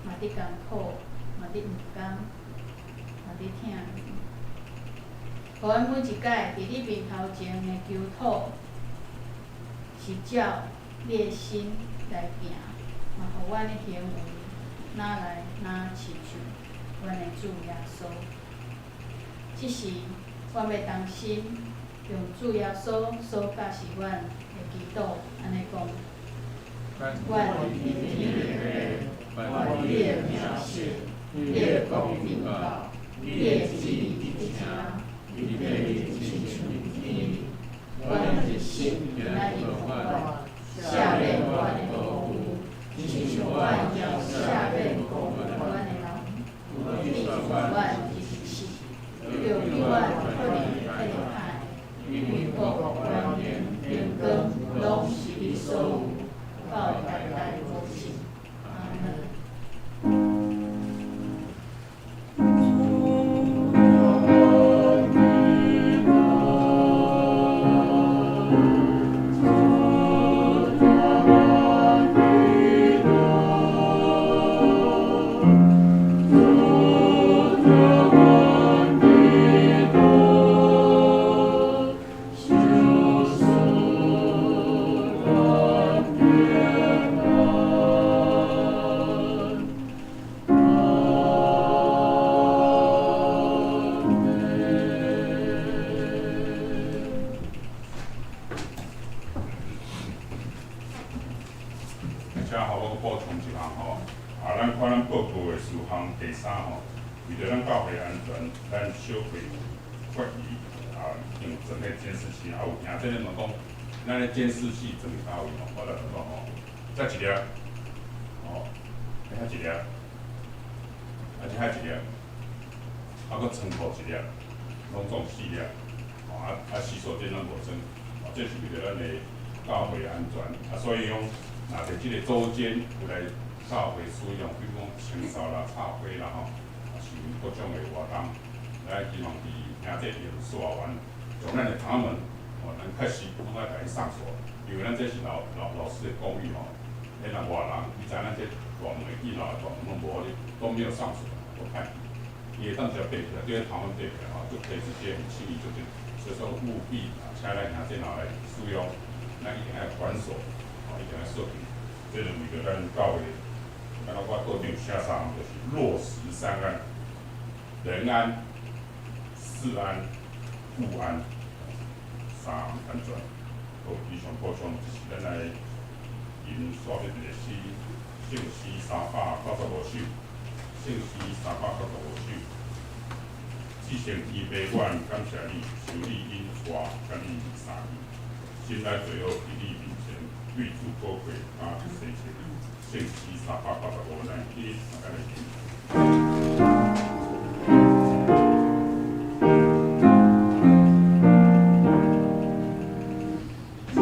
嘛伫艰苦，嘛伫毋甘，嘛伫疼你。互阮每一摆伫你面头前的求讨，是照你的心来行，嘛互阮的行为哪来哪亲像阮的主耶稣。即时，阮要当心用主耶稣所教示阮的祈祷，安尼讲。阮聆听你的话，愿你的名写，你的公平告，你的旨意伫听，你的亲像天。阮的心来应阮，下面阮的服务，亲像阮要下面服务阮的人，你是阮一起，就比阮可能太害，因国元年变更，拢是你所有。到代代无尽，阿门。第三为着咱教会安全，咱小会决议用整个监视器，有听这个问讲，咱的监视器装到位我来讲再一粒，遐一粒，且遐一粒，搁床铺一粒，拢总4粒，四所点拢无装，这是为着咱的教会安全，所以讲，若是即个组间有来教会使用，比如讲清扫啦、插花啦是各种的活动，咱希望伫听这用煞完，从咱的塔门，咱确实拢爱甲伊上锁，因为咱这是老师的公寓若外人伊知咱这大门一楼大门拢无都没有上锁，我看，伊会当只背起来，对塔门背起来就可以直接很轻易就对，所以说务必请咱听这来使用，咱一定要反锁，一定要设定，这就为着咱教会。刚刚我桌顶写3个，就是落实3安：人安、事安、物安3安全。好，以上补充就是咱来因刷的一个信息395首，信息395首。至诚祈悲愿，感谢你，求你因带甲你3年，心内最好伫你面前，对主宝贵，阿世切。信息395咱去大家来听。你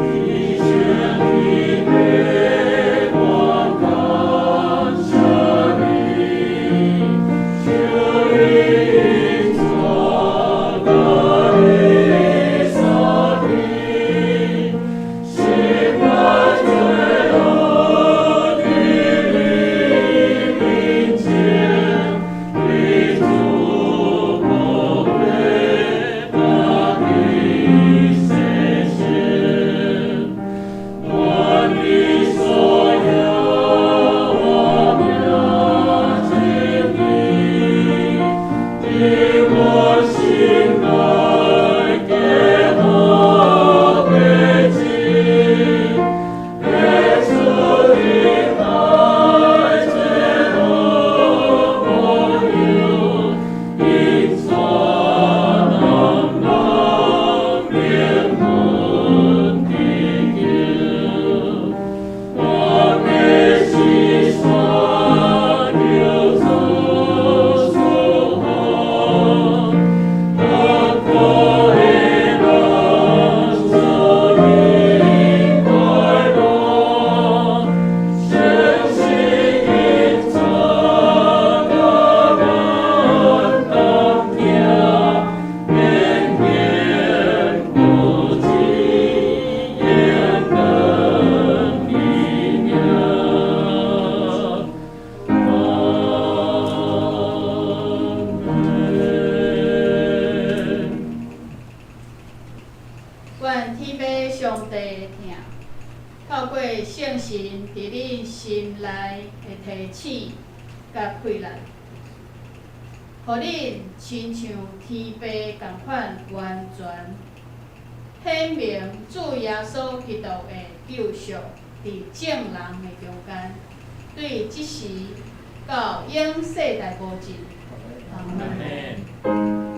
愿天父上帝的疼，透过圣神伫恁心内的提醒甲开来，互恁亲像天父共款完全显明主耶稣基督的救赎伫众人的中间，对即时到永世代保证。阿门。